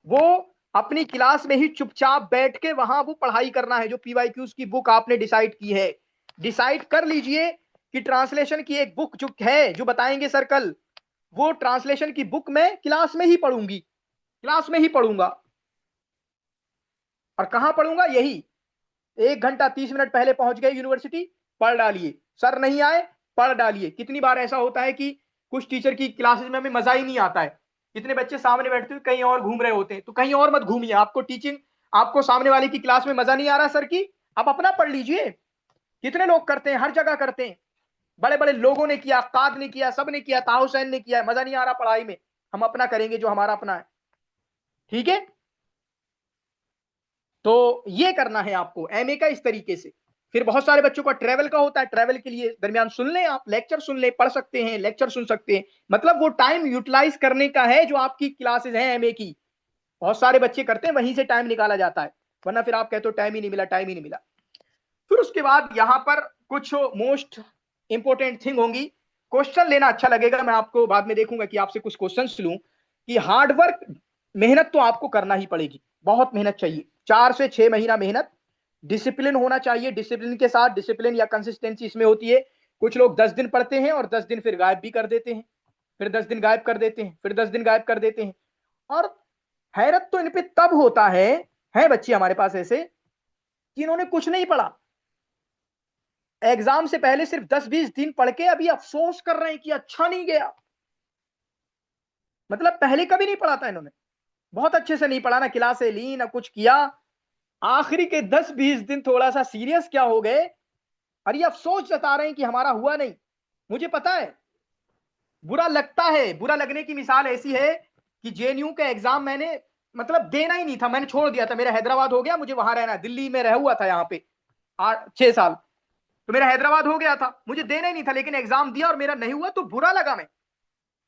वो अपनी क्लास में ही चुपचाप बैठ के वहां वो पढ़ाई करना है, जो पीवाईक्यूज की बुक आपने डिसाइड की है। डिसाइड कर लीजिए कि ट्रांसलेशन की एक बुक जो है, जो बताएंगे सर कल, वो ट्रांसलेशन की बुक मैं क्लास में ही पढ़ूंगी, क्लास में ही पढ़ूंगा। और कहां पढ़ूंगा, यही 1 घंटा 30 मिनट पहले पहुंच गए यूनिवर्सिटी, पढ़ डालिए। सर नहीं आए, पढ़ डालिए। कितनी बार ऐसा होता है कि कुछ टीचर की क्लासेस में हमें मजा ही नहीं आता है, कितने बच्चे सामने बैठते हुए कहीं और घूम रहे होते हैं, तो कहीं और मत घूमिए। आपको टीचिंग, आपको सामने वाले की क्लास में मजा नहीं आ रहा सर की, आप अपना पढ़ लीजिए। कितने लोग करते हैं, हर जगह करते हैं, बड़े बड़े लोगों ने किया, काद ने किया, सब ने किया, ताऊ हुसैन ने किया, मजा नहीं आ रहा पढ़ाई में, हम अपना करेंगे जो हमारा अपना है। ठीक है। तो ये करना है आपको एमए का इस तरीके से। फिर बहुत सारे बच्चों का ट्रैवल का होता है, ट्रैवल के लिए दरमियान सुन लें, आप लेक्चर सुन लें, पढ़ सकते हैं, लेक्चर सुन सकते हैं, मतलब वो टाइम यूटिलाइज करने का है जो आपकी क्लासेस हैं एमए की। बहुत सारे बच्चे करते हैं, वहीं से टाइम निकाला जाता है, वरना फिर आप कहते हो टाइम ही नहीं मिला, टाइम ही नहीं मिला। फिर उसके बाद यहां पर कुछ मोस्ट इंपोर्टेंट थिंग होंगी। क्वेश्चन लेना अच्छा लगेगा, मैं आपको बाद में देखूंगा कि आपसे कुछ क्वेश्चन लूं, कि हार्डवर्क, मेहनत तो आपको करना ही पड़ेगी, बहुत मेहनत चाहिए, 4 से 6 महीना मेहनत। डिसिप्लिन होना चाहिए, डिसिप्लिन के साथ, डिसिप्लिन या कंसिस्टेंसी इसमें होती है, कुछ लोग 10 दिन पढ़ते हैं और 10 दिन फिर गायब भी कर देते हैं, फिर 10 दिन गायब कर देते हैं, फिर 10 दिन गायब कर देते हैं। और हैरत तो इन पे तब होता है बच्चे हमारे पास ऐसे कि इन्होंने कुछ नहीं पढ़ा, एग्जाम से पहले सिर्फ 10-20 दिन पढ़ के अभी अफसोस कर रहे हैं कि अच्छा नहीं गया। मतलब पहले कभी नहीं पढ़ा था इन्होंने, बहुत अच्छे से नहीं पढ़ा, ना क्लासे ली ना कुछ किया, आखिरी के 10-20 दिन थोड़ा सा सीरियस क्या हो गए, और ये अफसोस जता रहे हैं कि हमारा हुआ नहीं। मुझे पता है, बुरा लगता है। बुरा लगने की मिसाल ऐसी है कि जेएनयू का एग्जाम मैंने मतलब देना ही नहीं था, मैंने छोड़ दिया था। मेरा हैदराबाद हो गया, मुझे वहां रहना है, दिल्ली में रह हुआ था यहाँ पे 8 6 साल, तो मेरा हैदराबाद हो गया था, मुझे देना ही नहीं था, लेकिन एग्जाम दिया और मेरा नहीं हुआ तो बुरा लगा। मैं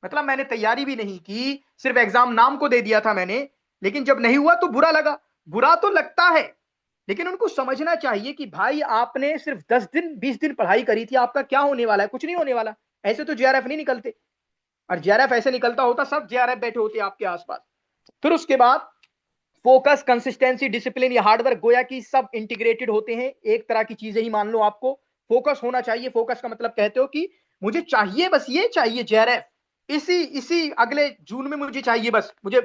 मतलब मैंने तैयारी भी नहीं की, सिर्फ एग्जाम नाम को दे दिया था मैंने, लेकिन जब नहीं हुआ तो बुरा लगा। बुरा तो लगता है, लेकिन उनको समझना चाहिए कि भाई आपने सिर्फ 10 दिन 20 दिन पढ़ाई करी थी, आपका क्या होने वाला है? कुछ नहीं होने वाला। ऐसे तो जेआरएफ नहीं निकलते, और जेआरएफ ऐसे निकलता होता सब जेआरएफ बैठे होते आपके आसपास। फिर उसके बाद फोकस, कंसिस्टेंसी, डिसिप्लिन, या हार्डवर्क, गोया कि सब इंटीग्रेटेड होते हैं, एक तरह की चीजें ही मान लो। आपको फोकस होना चाहिए। फोकस का मतलब कहते हो कि मुझे चाहिए, बस ये चाहिए जेआरएफ, इसी इसी अगले जून में मुझे चाहिए, बस मुझे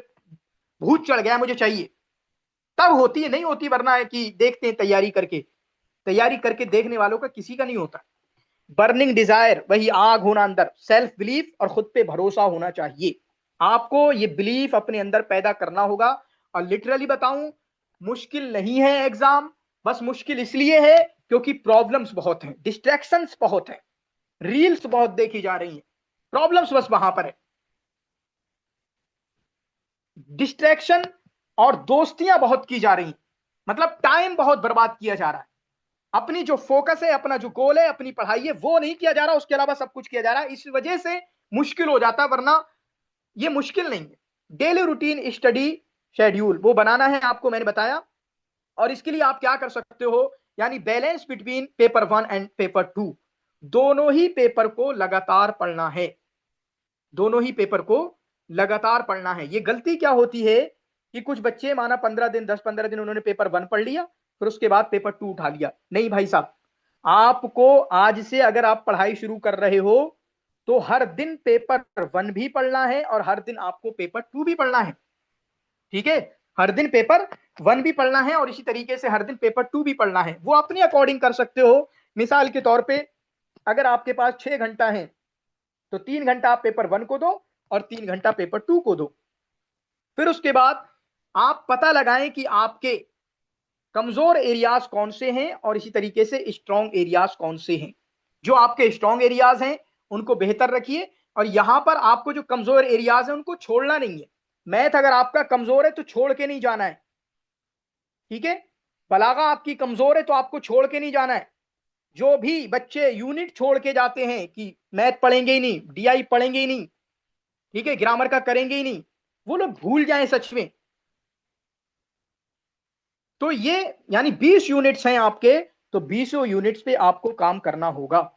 भूत चढ़ गया, मुझे चाहिए, तब होती है, नहीं होती वरना है कि देखते हैं तैयारी करके। तैयारी करके देखने वालों का किसी का नहीं होता। बर्निंग डिजायर, वही आग होना अंदर, सेल्फ बिलीफ और खुद पे भरोसा होना चाहिए। आपको ये बिलीफ अपने अंदर पैदा करना होगा। और लिटरली बताऊं, मुश्किल नहीं है एग्जाम, बस मुश्किल इसलिए है क्योंकि प्रॉब्लम्स बहुत हैं, डिस्ट्रैक्शंस बहुत हैं, रील्स बहुत देखी जा रही हैं, प्रॉब्लम्स बस वहां पर है। डिस्ट्रैक्शन और दोस्तियां बहुत की जा रही हैं, मतलब टाइम बहुत बर्बाद किया जा रहा है। अपनी जो फोकस है, अपना जो गोल है, अपनी पढ़ाई है, वो नहीं किया जा रहा, उसके अलावा सब कुछ किया जा रहा है। इस वजह से मुश्किल हो जाता है, वरना ये मुश्किल नहीं है। डेली रूटीन स्टडी शेड्यूल वो बनाना है आपको, मैंने बताया। और इसके लिए आप क्या कर सकते हो, यानी balance between paper 1 and paper 2। दोनों ही पेपर को लगातार पढ़ना है, दोनों ही पेपर को लगातार पढ़ना है। ये गलती क्या होती है कि कुछ बच्चे माना 15 दिन 10 15 दिन उन्होंने पेपर 1 पढ़ लिया, फिर उसके बाद पेपर 2 उठा लिया। नहीं भाई साहब, आपको आज से अगर आप पढ़ाई शुरू कर रहे हो तो हर दिन पेपर 1 भी पढ़ना है और हर दिन आपको पेपर 2 भी पढ़ना है। ठीक है, हर दिन पेपर 1 भी पढ़ना है और इसी तरीके से हर दिन पेपर 2 भी पढ़ना है। वो अपने अकॉर्डिंग कर सकते हो। मिसाल के तौर पे अगर आपके पास 6 घंटा है तो 3 घंटा आप पेपर 1 को दो और 3 घंटा पेपर 2 को दो। फिर उसके बाद आप पता लगाएं कि आपके कमजोर एरियाज कौन से हैं और इसी तरीके से स्ट्रॉन्ग एरियाज कौन से हैं। जो आपके स्ट्रॉन्ग एरियाज हैं उनको बेहतर रखिए, और यहां पर आपको जो कमजोर एरियाज हैं उनको छोड़ना नहीं है। मैथ अगर आपका कमजोर है तो छोड़ के नहीं जाना है, ठीक है। बलागा आपकी कमजोर है तो आपको छोड़ के नहीं जाना है। जो भी बच्चे यूनिट छोड़ के जाते हैं कि मैथ पढ़ेंगे ही नहीं, डीआई पढ़ेंगे ही नहीं, ठीक है, ग्रामर का करेंगे ही नहीं, वो लोग भूल जाएं सच में। तो ये यानी 20 यूनिट्स हैं आपके, तो 20 यूनिट्स पे आपको काम करना होगा।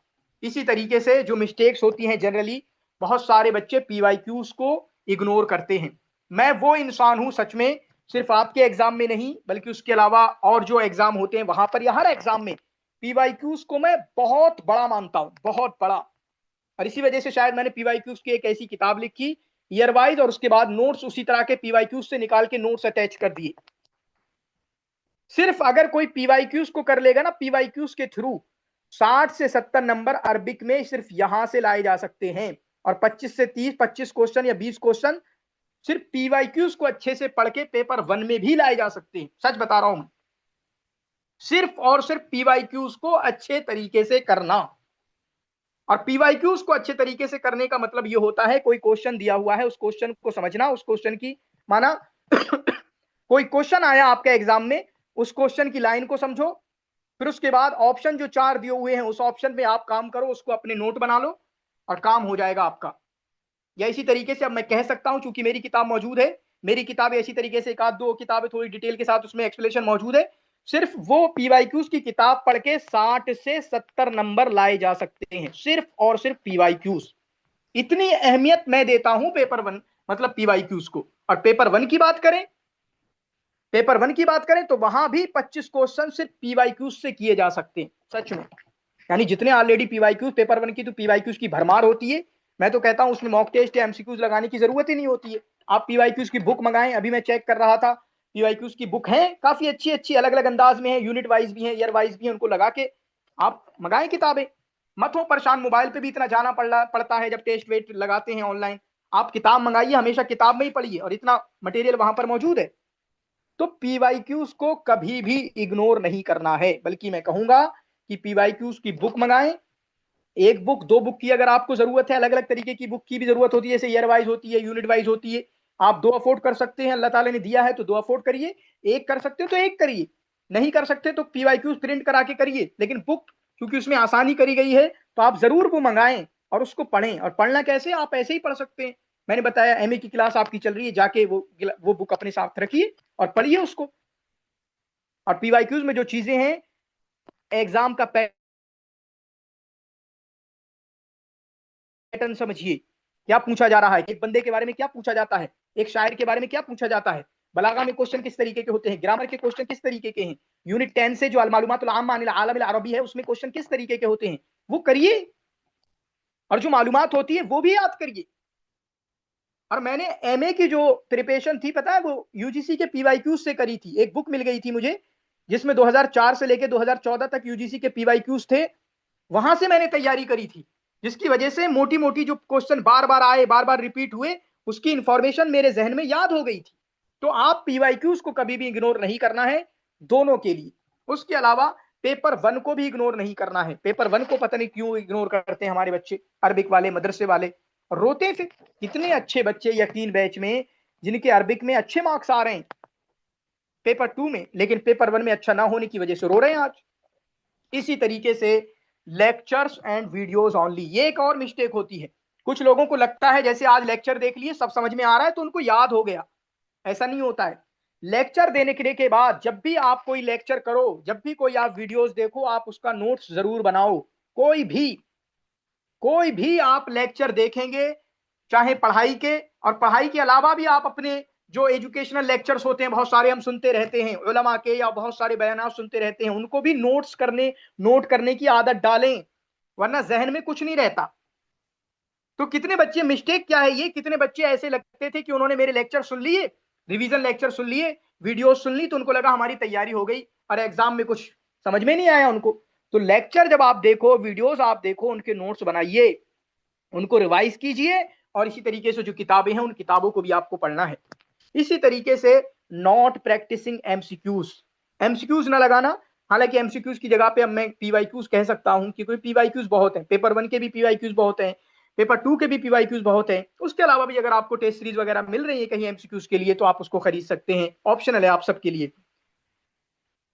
इसी तरीके से जो मिस्टेक्स होती हैं जनरली, बहुत सारे बच्चे पीवाईक्यूज को इग्नोर करते हैं। मैं वो इंसान हूं सच में, सिर्फ आपके एग्जाम में नहीं बल्कि उसके अलावा और जो एग्जाम होते हैं वहां पर या हर एग्जाम में पीवाईक्यूज को मैं बहुत बड़ा मानता हूं, बहुत बड़ा। और इसी वजह से शायद मैंने पीवाईक्यूज की एक ऐसी किताब लिखी ईयर वाइज, और उसके बाद नोट्स उसी तरह के पीवाईक्यूज से निकाल के नोट्स अटैच कर दिए। सिर्फ अगर कोई पीवाईक्यूज को कर लेगा ना, पीवाईक्यूज के थ्रू 60 से 70 नंबर अरबिक में सिर्फ यहां से लाए जा सकते हैं। और 25 से 30 25 क्वेश्चन या 20 क्वेश्चन सिर्फ पीवाईक्यूज को अच्छे से पढ़ के पेपर 1 में भी लाए जा सकते हैं। सच बता रहा हूं मैं, सिर्फ और सिर्फ पीवाईक्यूज को अच्छे तरीके से करना। और पीवाईक्यूज को अच्छे तरीके से करने का मतलब यह होता है, कोई क्वेश्चन दिया हुआ है उस क्वेश्चन को समझना, उस क्वेश्चन की माना कोई क्वेश्चन आया आपके एग्जाम में, उस क्वेश्चन की लाइन को समझो, फिर उसके बाद ऑप्शन जो 4 दिए हुए हैं उस ऑप्शन में आप काम करो, उसको अपने नोट बना लो और काम हो जाएगा आपका। या इसी तरीके से अब मैं कह सकता हूं, चूंकि मेरी किताब मौजूद है, मेरी किताब ऐसी तरीके से एक आध दो किताबें थोड़ी डिटेल के साथ उसमें एक्सप्लेनेशन मौजूद है, सिर्फ वो पीवाईक्यूज की किताब पढ़ के 60 से 70 नंबर लाए जा सकते हैं, सिर्फ और सिर्फ पीवाईक्यूज। इतनी अहमियत मैं देता हूं पेपर 1 मतलब पीवाईक्यूज को। और पेपर वन की बात करें तो वहां भी 25 क्वेश्चन सिर्फ पीवाईक्यूज से किए जा सकते हैं सच में। यानी जितने ऑलरेडी पीवाईक्यूज पेपर 1 की, तो पीवाईक्यूज की भरमार होती है। मैं तो कहता हूं उसमें मॉक टेस्ट या एमसीक्यूज लगाने की जरूरत ही नहीं होती है। आप पीवाईक्यूज की बुक मंगाएं, अभी मैं चेक कर रहा था, पीवाईक्यूज की बुक है काफी अच्छी अच्छी, अलग अलग अंदाज में है, यूनिट वाइज भी है, ईयर वाइज भी है, उनको लगा के आप मंगाएं किताबें। मत हो परेशान, मोबाइल पे भी इतना जाना पड़ता है जब टेस्ट वेट लगाते हैं ऑनलाइन। आप किताब मंगाइए, हमेशा किताब में ही पढ़िए, और इतना मटेरियल वहां पर मौजूद है। तो पीवाईक्यूज को कभी भी इग्नोर नहीं करना है, बल्कि मैं कहूंगा कि पीवाईक्यूज की बुक मंगाएं। एक बुक, दो बुक की अगर आपको जरूरत है, अलग अलग तरीके की बुक की भी जरूरत होती है, जैसे ईयर वाइज होती है, यूनिट वाइज होती है। आप दो अफोर्ड कर सकते हैं, अल्लाह ताला ने दिया है तो दो अफोर्ड करिए। एक कर सकते हो तो एक करिए, नहीं कर सकते तो पीवाईक्यूज प्रिंट करा के करिए। लेकिन बुक क्योंकि उसमें आसानी करी गई है तो आप जरूर वो मंगाएं और उसको पढ़ें। और पढ़ना कैसे, आप ऐसे ही पढ़ सकते हैं। मैंने बताया एमए की क्लास आपकी चल रही है, जाके वो बुक अपने साथ रखिए और पढ़िए उसको। और पीवाईक्यूज में जो चीजें हैं, एग्जाम का पैटर्न समझिए, क्या पूछा जा रहा है, एक बंदे के बारे में क्या पूछा जाता है, एक शायर के बारे में क्या पूछा जाता है, बलागा में क्वेश्चन किस तरीके के होते हैं, ग्रामर के क्वेश्चन किस तरीके के हैं, यूनिट 10 से जो अल मालूमातुल आम्मा अनिल आलम अल अरबी है उसमें क्वेश्चन किस तरीके के होते हैं, वो करिए। और जो मालूमात होती है वो भी याद करिए। और मैंने एमए की जो प्रिपरेशन थी, पता है, वो यूजीसी के पीवाईक्यूज से करी थी। एक बुक मिल गई थी मुझे जिसमें 2004 से लेकर 2014 तक यूजीसी के पीवाईक्यूज थे, वहां से मैंने तैयारी करी थी, जिसकी वजह से मोटी मोटी जो क्वेश्चन बार बार आए, बार बार रिपीट हुए, उसकी इंफॉर्मेशन मेरे जहन में याद हो गई थी। तो आप पीवाईक्यूज को कभी भी इग्नोर नहीं करना है, दोनों के लिए। उसके अलावा पेपर वन को भी इग्नोर नहीं करना है। पेपर वन को पता नहीं क्यों इग्नोर करते हैं हमारे बच्चे, अरबिक वाले, मदरसे वाले, और रोते थे। कितने अच्छे बच्चे यकीन बैच में जिनके अरबिक में अच्छे मार्क्स आ रहे हैं पेपर टू में, लेकिन पेपर वन में अच्छा ना होने की वजह से रो रहे हैं आज। इसी तरीके से लेक्चर्स एंड वीडियोस ओनली, ये एक और मिस्टेक होती है। कुछ लोगों को लगता है जैसे आज लेक्चर देख लिए, सब समझ में आ रहा है तो उनको याद हो गया। ऐसा नहीं होता है। लेक्चर देने के बाद जब भी आप कोई लेक्चर करो, जब भी कोई आप वीडियोस देखो, आप उसका नोट्स जरूर बनाओ। कोई भी आप लेक्चर देखेंगे, चाहे पढ़ाई के, और पढ़ाई के अलावा भी आप अपने जो एजुकेशनल लेक्चर्स होते हैं, बहुत सारे हम सुनते रहते हैं उलमा के, या बहुत सारे बयान सुनते रहते हैं, उनको भी नोट करने की आदत डालें, वरना जहन में कुछ नहीं रहता। तो कितने बच्चे, मिस्टेक क्या है ये, कितने बच्चे ऐसे लगते थे कि उन्होंने मेरे लेक्चर सुन लिए, रिवीजन लेक्चर सुन लिए, वीडियो सुन ली, तो उनको लगा हमारी तैयारी हो गई, और एग्जाम में कुछ समझ में नहीं आया उनको। तो लेक्चर जब आप देखो, वीडियोस आप देखो, उनके नोट्स बनाइए, उनको रिवाइज कीजिए, और इसी तरीके से जो किताबें हैं उन किताबों को भी आपको पढ़ना है। इसी तरीके से नॉट प्रैक्टिसिंग एमसीक्यूज, एमसीक्यूज ना लगाना। हालांकि एमसीक्यूज की जगह पे अब मैं पीवाईक्यूज कह सकता हूं, क्योंकि पीवाईक्यूज बहुत हैं, पेपर वन के भी पीवाईक्यूज बहुत हैं, पेपर टू के भी पीवाईक्यूज बहुत हैं। उसके अलावा भी अगर आपको टेस्ट सीरीज वगैरह मिल रही है कहीं एमसीक्यूज के लिए, तो आप उसको खरीद सकते हैं, ऑप्शनल है आप सबके लिए।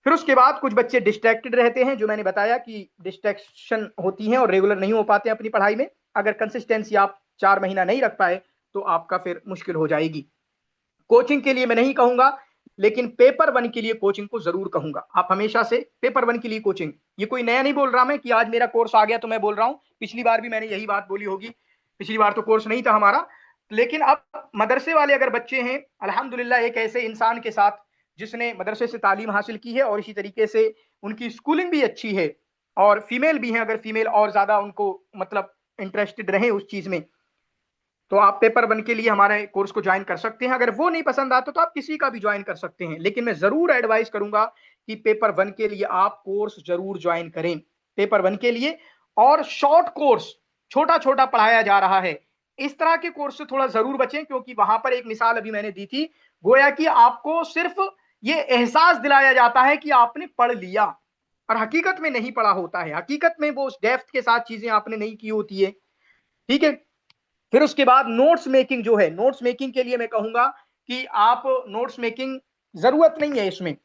फिर उसके बाद कुछ बच्चे डिस्ट्रैक्टेड रहते हैं, जो मैंने बताया कि डिस्ट्रैक्शन होती है और रेगुलर नहीं हो पाते हैं अपनी पढ़ाई में। अगर कंसिस्टेंसी आप 4 महीना नहीं रख पाए तो आपका फिर मुश्किल हो जाएगी। कोचिंग के लिए मैं नहीं कहूंगा, लेकिन पेपर वन के लिए कोचिंग को जरूर कहूंगा। आप हमेशा से पेपर वन के लिए कोचिंग, ये कोई नया नहीं बोल रहा मैं कि आज मेरा कोर्स आ गया तो मैं बोल रहा हूं, पिछली बार भी मैंने यही बात बोली होगी। पिछली बार तो कोर्स नहीं था हमारा। लेकिन अब मदरसे वाले अगर बच्चे हैं, अल्हम्दुलिल्लाह एक ऐसे इंसान के साथ जिसने मदरसे से तालीम हासिल की है और इसी तरीके से उनकी स्कूलिंग भी अच्छी है, और फीमेल भी हैं, अगर फीमेल और ज्यादा उनको मतलब इंटरेस्टेड रहे उस चीज में, तो आप पेपर वन के लिए हमारे कोर्स को ज्वाइन कर सकते हैं। अगर वो नहीं पसंद आता तो आप किसी का भी ज्वाइन कर सकते हैं, लेकिन मैं जरूर एडवाइस करूंगा कि पेपर वन के लिए आप कोर्स जरूर ज्वाइन करें, पेपर वन के लिए। और शॉर्ट कोर्स, छोटा छोटा पढ़ाया जा रहा है, इस तरह के कोर्स से थोड़ा जरूर बचें, क्योंकि वहां पर एक मिसाल अभी मैंने दी थी, गोया कि आपको सिर्फ ये एहसास दिलाया जाता है कि आपने पढ़ लिया, और हकीकत में नहीं पढ़ा होता है, हकीकत में वो डेप्थ के साथ चीजें आपने नहीं की होती है। ठीक है। फिर उसके बाद नोट्स मेकिंग जो है, नोट्स मेकिंग के लिए मैं कहूंगा कि आप नोट्स मेकिंग, जरूरत नहीं है इसमें।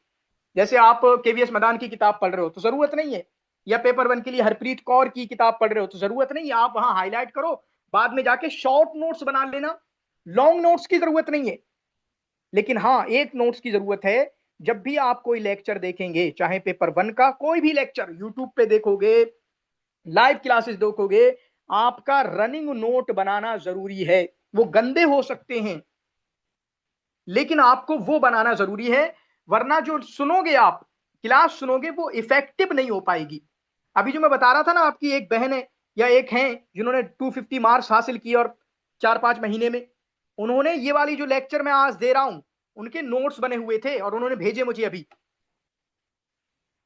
जैसे आप केवीएस मदान की किताब पढ़ रहे हो तो जरूरत नहीं है, या पेपर वन के लिए हरप्रीत कौर की किताब पढ़ रहे हो तो जरूरत नहीं है, आप वहां हाईलाइट करो, बाद में जाके शॉर्ट नोट्स बना लेना। लॉन्ग नोट्स की जरूरत नहीं है। लेकिन हाँ, एक नोट्स की जरूरत है। जब भी आप कोई लेक्चर देखेंगे, चाहे पेपर वन का कोई भी लेक्चर यूट्यूब पे देखोगे, लाइव क्लासेस देखोगे, आपका रनिंग नोट बनाना जरूरी है। वो गंदे हो सकते हैं, लेकिन आपको वो बनाना जरूरी है, वरना जो सुनोगे आप, क्लास सुनोगे, वो इफेक्टिव नहीं हो पाएगी। अभी जो मैं बता रहा था ना, आपकी एक बहन है या एक हैं जिन्होंने 250 मार्क्स हासिल किए और 4-5 महीने में, उन्होंने ये वाली जो लेक्चर मैं आज दे रहा हूं, उनके नोट्स बने हुए थे और उन्होंने भेजे मुझे अभी।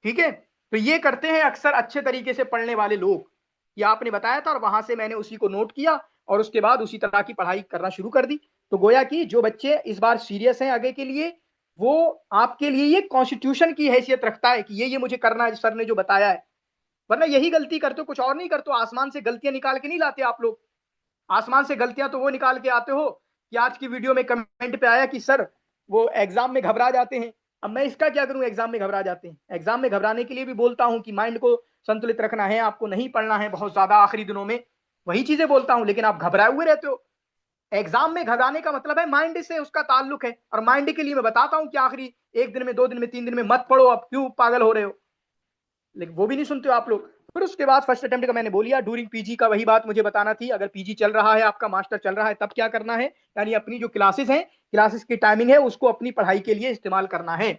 ठीक है। तो ये करते हैं अक्सर अच्छे तरीके से पढ़ने वाले लोग। ये आपने बताया था और वहां से मैंने उसी को नोट किया, और उसके बाद उसी तरह की पढ़ाई करना शुरू कर दी। तो गोया कि जो बच्चे इस बार सीरियस हैं आगे के लिए, वो आपके लिए ये कॉन्स्टिट्यूशन की हैसियत रखता है कि ये मुझे करना है, सर ने जो बताया है। वरना यही गलती करते हो, कुछ और नहीं करते हो। आसमान से गलतियां निकाल के नहीं लाते आप लोग। आसमान से गलतियां तो वो निकाल के आते हो कि आज की वीडियो में कमेंट पे आया कि सर वो एग्जाम में घबरा जाते हैं। अब मैं इसका क्या करूं, एग्जाम में घबरा जाते हैं। एग्जाम में घबराने के लिए भी बोलता हूं कि माइंड को संतुलित रखना है, आपको नहीं पढ़ना है बहुत ज्यादा आखिरी दिनों में, वही चीजें बोलता हूं, लेकिन आप घबराए हुए रहते हो। एग्जाम में घबराने का मतलब है माइंड से उसका ताल्लुक है, और माइंड के लिए मैं बताता हूं कि आखिरी एक दिन में, 2 दिन में, 3 दिन में मत पढ़ो, अब क्यों पागल हो रहे हो। लेकिन वो भी नहीं सुनते हो आप लोग। फिर उसके बाद फर्स्ट अटेम्प्ट का मैंने बोलिया, ड्यूरिंग पीजी का वही बात मुझे बताना थी। अगर पीजी चल रहा है आपका, मास्टर चल रहा है, तब क्या करना है, यानी अपनी जो क्लासेस हैं, क्लासेस की टाइमिंग है, उसको अपनी पढ़ाई के लिए इस्तेमाल करना है।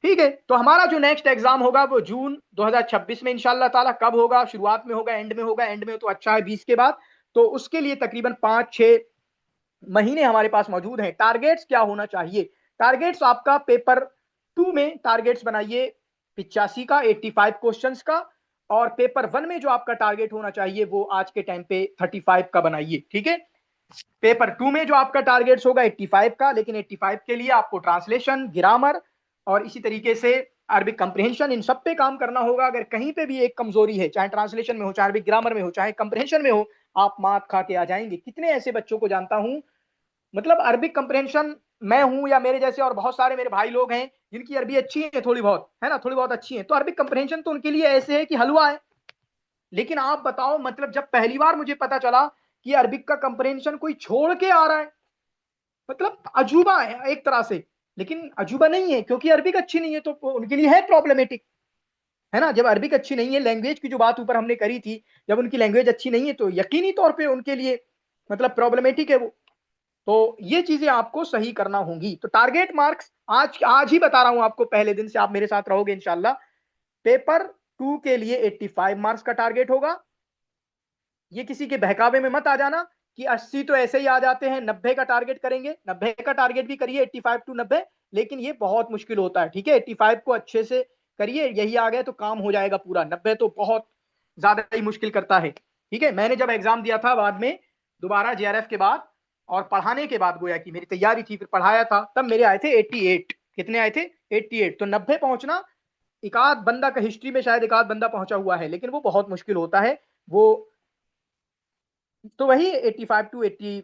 ठीक है, तो हमारा जो नेक्स्ट एग्जाम होगा वो जून 2026 में इंशाल्लाह ताला। कब होगा, शुरुआत में होगा, एंड में होगा? एंड में तो अच्छा है 20 के बाद। तो उसके लिए तकरीबन 5-6 महीने हमारे पास मौजूद हैं। टारगेट्स क्या होना चाहिए? टारगेट्स आपका पेपर 2 में टारगेट्स बनाइए 85 का, 85 क्वेश्चंस का। और पेपर 1 में जो आपका टारगेट होना चाहिए वो आज के टाइम पे 35 का बनाइए। ठीक है, पेपर 2 में जो आपका टारगेट्स होगा 85 का, लेकिन 85 के लिए आपको ट्रांसलेशन, ग्रामर और इसी तरीके से अरबिक कंप्रहेंशन, इन सब पे काम करना होगा। अगर कहीं पे भी एक कमजोरी है, चाहे ट्रांसलेशन में हो, चाहे अरबिक ग्रामर में हो, चाहे कंप्रहेंशन में हो, आप मात खा के आ जाएंगे। कितने ऐसे बच्चों को जानता हूं, मतलब अरबिक कंप्रहेंशन, मैं हूं या मेरे जैसे और बहुत सारे मेरे भाई लोग हैं जिनकी अरबी अच्छी है, थोड़ी बहुत है ना, थोड़ी बहुत अच्छी है, तो अरबिक कंप्रहेंशन तो उनके लिए ऐसे है कि हलवा है। लेकिन आप बताओ, मतलब जब पहली बार मुझे पता चला कि अरबिक का कंप्रहेंशन कोई छोड़ के आ रहा है, मतलब अजूबा है एक तरह से। लेकिन अजूबा नहीं है, क्योंकि अरबिक अच्छी नहीं है तो उनके लिए है प्रॉब्लमेटिक, है ना। जब अरबिक अच्छी नहीं है, लैंग्वेज की जो बात ऊपर हमने करी थी, जब उनकी लैंग्वेज अच्छी नहीं है तो यकीनी तौर पे उनके लिए मतलब प्रॉब्लमेटिक है वो। तो ये चीजें आपको सही करना होंगी। तो टारगेट मार्क्स आज आज ही बता रहा हूं आपको, पहले दिन से आप मेरे साथ रहोगे इंशाल्लाह। पेपर 2 के लिए 85 मार्क्स का टारगेट होगा। ये किसी के बहकावे में मत आ जाना कि 80 तो ऐसे ही आ जाते हैं, 90 का टारगेट करेंगे। 90 का टारगेट भी करिए, 85 टू 90, लेकिन ये बहुत मुश्किल होता है। ठीक है, 85 को अच्छे से करिए, यही आ गए तो काम हो जाएगा पूरा। 90 तो बहुत ज्यादा ही मुश्किल करता है। ठीक है, मैंने जब एग्जाम दिया था बाद में, दोबारा जेआरएफ के बाद और पढ़ाने के बाद, गोया कि मेरी तैयारी थी, फिर पढ़ाया था, तब मेरे आए थे 88। कितने आए थे? 88। तो 90 पहुंचना, एक आध बंदा का हिस्ट्री में शायद एक आध बंदा पहुंचा हुआ है, लेकिन वो बहुत मुश्किल होता है वो। तो वही 85 टू 80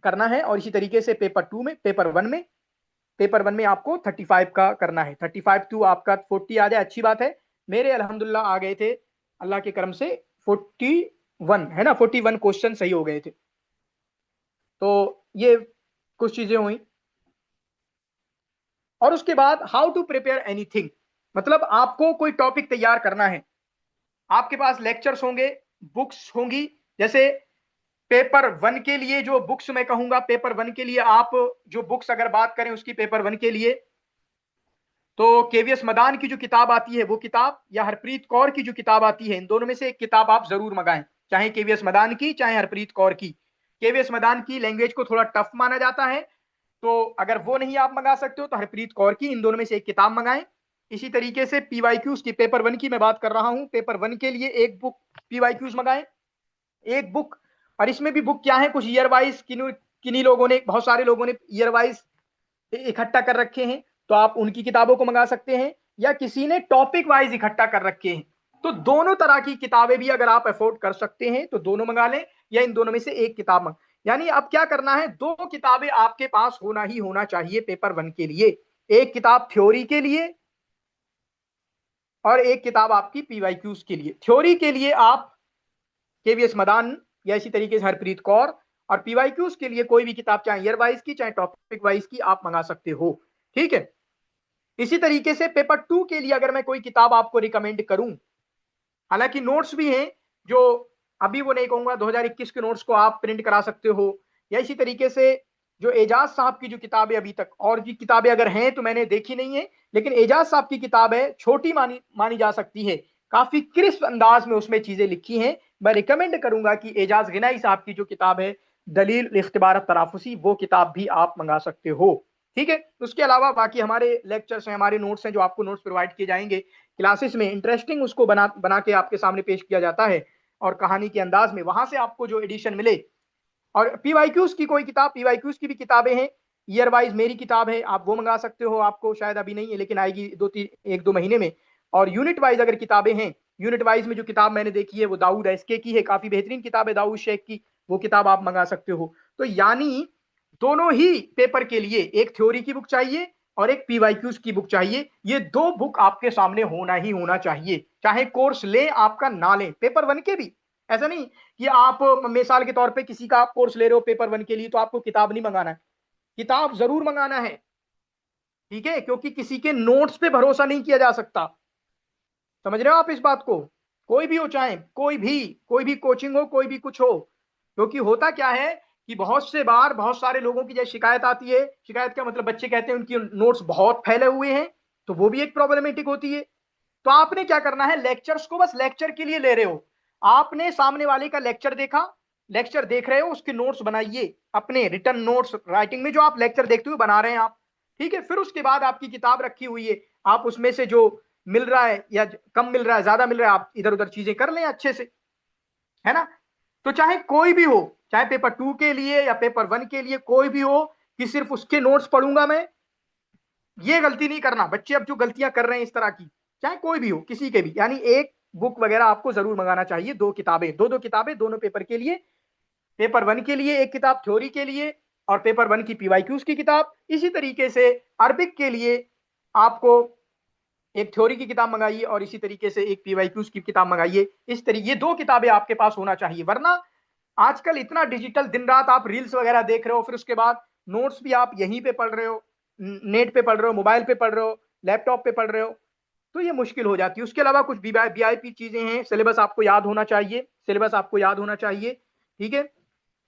करना है। और इसी तरीके से पेपर 2 में, पेपर वन में आपको 35 का करना है। 35 टू आपका 40 आ जाए, अच्छी बात है। मेरे अल्हम्दुलिल्लाह आ गए थे अल्लाह के करम से 41, है ना, 41 क्वेश्चन सही हो गए थे। तो ये कुछ चीजें हुई। और उसके बाद हाउ टू प्रिपेयर एनीथिंग, मतलब आपको कोई टॉपिक तैयार करना है, आपके पास लेक्चर्स होंगे, बुक्स होंगी। जैसे पेपर 1 के लिए जो बुक्स मैं कहूंगा, पेपर 1 के लिए आप जो बुक्स अगर बात करें उसकी, पेपर 1 के लिए तो केवीएस मदान की जो किताब आती है वो किताब, या हरप्रीत कौर की जो किताब आती है, इन दोनों में से एक किताब आप जरूर मंगाएं। चाहे केवीएस मदान की, चाहे हरप्रीत कौर की। केवीएस मदान की लैंग्वेज को थोड़ा टफ माना जाता है, तो अगर वो नहीं आप मंगा सकते हो तो हरप्रीत कौर की, इन दोनों में से एक किताब मंगाएं। इसी तरीके से पीवाईक्यूज की, पेपर 1 की मैं बात कर रहा हूं, पेपर 1 के लिए एक बुक पीवाईक्यूज मंगाएं, एक बुक। और इसमें भी बुक क्या है, कुछ ईयर वाइज किन्हीं लोगों ने, बहुत सारे लोगों ने ईयर वाइज इकट्ठा कर रखे हैं, तो आप उनकी किताबों को मंगा सकते हैं, या किसी ने टॉपिक वाइज इकट्ठा कर रखे हैं। तो दोनों तरह की किताबें भी अगर आप अफोर्ड कर सकते हैं तो दोनों मंगा लें, या इन दोनों में से एक किताब मंगा। यानी अब क्या करना है, 2 किताबें आपके पास होना ही होना चाहिए पेपर 1 के लिए। एक किताब थ्योरी के लिए और एक किताब आपकी पीवाईक्यूज के लिए। थ्योरी के लिए आप केवीएस मदान या इसी तरीके से हरप्रीत कौर, और पीवाईक्यूज के लिए कोई भी किताब, चाहे ईयर वाइज की चाहे टॉपिक वाइज की, आप मंगा सकते हो। ठीक है, इसी तरीके से पेपर 2 के लिए अगर मैं कोई किताब आपको रिकमेंड करूं, हालांकि नोट्स भी हैं जो, अभी वो नहीं कहूंगा, 2021 के नोट्स को आप प्रिंट करा सकते हो। या इसी तरीके से जो एजाज साहब की जो किताबें अभी तक, और भी किताबें अगर हैं तो मैंने देखी नहीं है, लेकिन एजाज साहब की किताब है, छोटी मानी मानी जा सकती है, काफी क्रिस्प अंदाज में उसमें चीजें लिखी हैं। मैं रिकमेंड करूंगा कि एजाज गिनाई साहब की जो किताब है दलील इख्तिबार तराफुसी, वो किताब भी आप मंगा सकते हो। ठीक है, उसके अलावा बाकी हमारे लेक्चर्स हैं, हमारे नोट्स हैं, जो आपको नोट्स प्रोवाइड किए जाएंगे क्लासेस में, इंटरेस्टिंग उसको बना बना के आपके सामने पेश किया जाता है, और कहानी के अंदाज में, वहां से आपको जो एडिशन मिले। और पीवाईक्यूज की कोई किताब, पीवाईक्यूज की भी किताबें हैं, ईयर वाइज मेरी किताब है, आप वो मंगा सकते हो। आपको शायद अभी नहीं है, लेकिन आएगी 1-2 महीने में। और यूनिट वाइज अगर किताबें हैं, यूनिट वाइज में जो किताब मैंने देखी है वो दाऊद एसके की है, काफी बेहतरीन किताब है दाऊद शेख की, वो किताब आप मंगा सकते हो। तो यानी दोनों ही पेपर के लिए एक थ्योरी की बुक चाहिए और एक पीवाईक्यूज की बुक चाहिए। ये दो बुक आपके सामने होना ही होना चाहिए, चाहे कोर्स ले आपका ना ले, पेपर वन के भी। ऐसा नहीं कि आप मिसाल के तौर पे किसी का आप कोर्स ले रहे हो पेपर वन के लिए तो आपको किताब नहीं मंगाना है, किताब जरूर मंगाना है, ठीक है, क्योंकि किसी के नोट्स पे भरोसा नहीं किया जा सकता। समझ रहे हो आप इस बात को? कोई भी हो, चाहे कोई भी कोचिंग हो, कोई भी कुछ हो। क्योंकि होता क्या है कि बहुत से बार बहुत सारे लोगों की जैसे शिकायत आती है, शिकायत का मतलब बच्चे कहते हैं उनकी नोट्स बहुत फैले हुए हैं, तो वो भी एक प्रॉब्लमेटिक होती है। तो आपने क्या करना है, लेक्चर्स को बस लेक्चर के लिए ले रहे हो, आपने सामने वाले का लेक्चर देखा, लेक्चर देख रहे हो, उसके नोट्स बनाइए, अपने रिटर्न नोट्स राइटिंग में जो आप लेक्चर देखते हुए बना रहे हैं आप, ठीक है। फिर उसके बाद आपकी किताब रखी हुई है, आप उसमें से जो मिल रहा है या कम मिल रहा है ज्यादा मिल रहा है आप इधर उधर चीजें कर लें अच्छे से, है ना। तो चाहे कोई भी हो, चाहे पेपर टू के लिए या पेपर वन के लिए कोई भी हो, कि सिर्फ उसके नोट्स पढ़ूंगा मैं, ये गलती नहीं करना। बच्चे अब जो गलतियां कर रहे हैं इस तरह की, चाहे कोई भी हो किसी के भी, यानी एक बुक वगैरह आपको जरूर मंगाना चाहिए, दो किताबें, दो दो किताबें दोनों पेपर के लिए, पेपर वन के लिए एक किताब थ्योरी के लिए और पेपर वन की पीवाईक्यूज की किताब। इसी तरीके से अरबिक के लिए आपको एक थ्योरी की किताब मंगाइए और इसी तरीके से एक पीवाईक्यूज की किताब मंगाइए। इस तरीके ये दो किताबें आपके पास होना चाहिए, वरना आजकल इतना डिजिटल, दिन रात आप रील्स वगैरह देख रहे हो, फिर उसके बाद नोट्स भी आप यहीं पे पढ़ रहे हो, नेट पे पढ़ रहे हो, मोबाइल पे पढ़ रहे हो, लैपटॉप पे पढ़ रहे हो, तो ये मुश्किल हो जाती है। उसके अलावा कुछ वीआईपी चीजें हैं, सिलेबस आपको याद होना चाहिए, सिलेबस आपको याद होना चाहिए, ठीक है।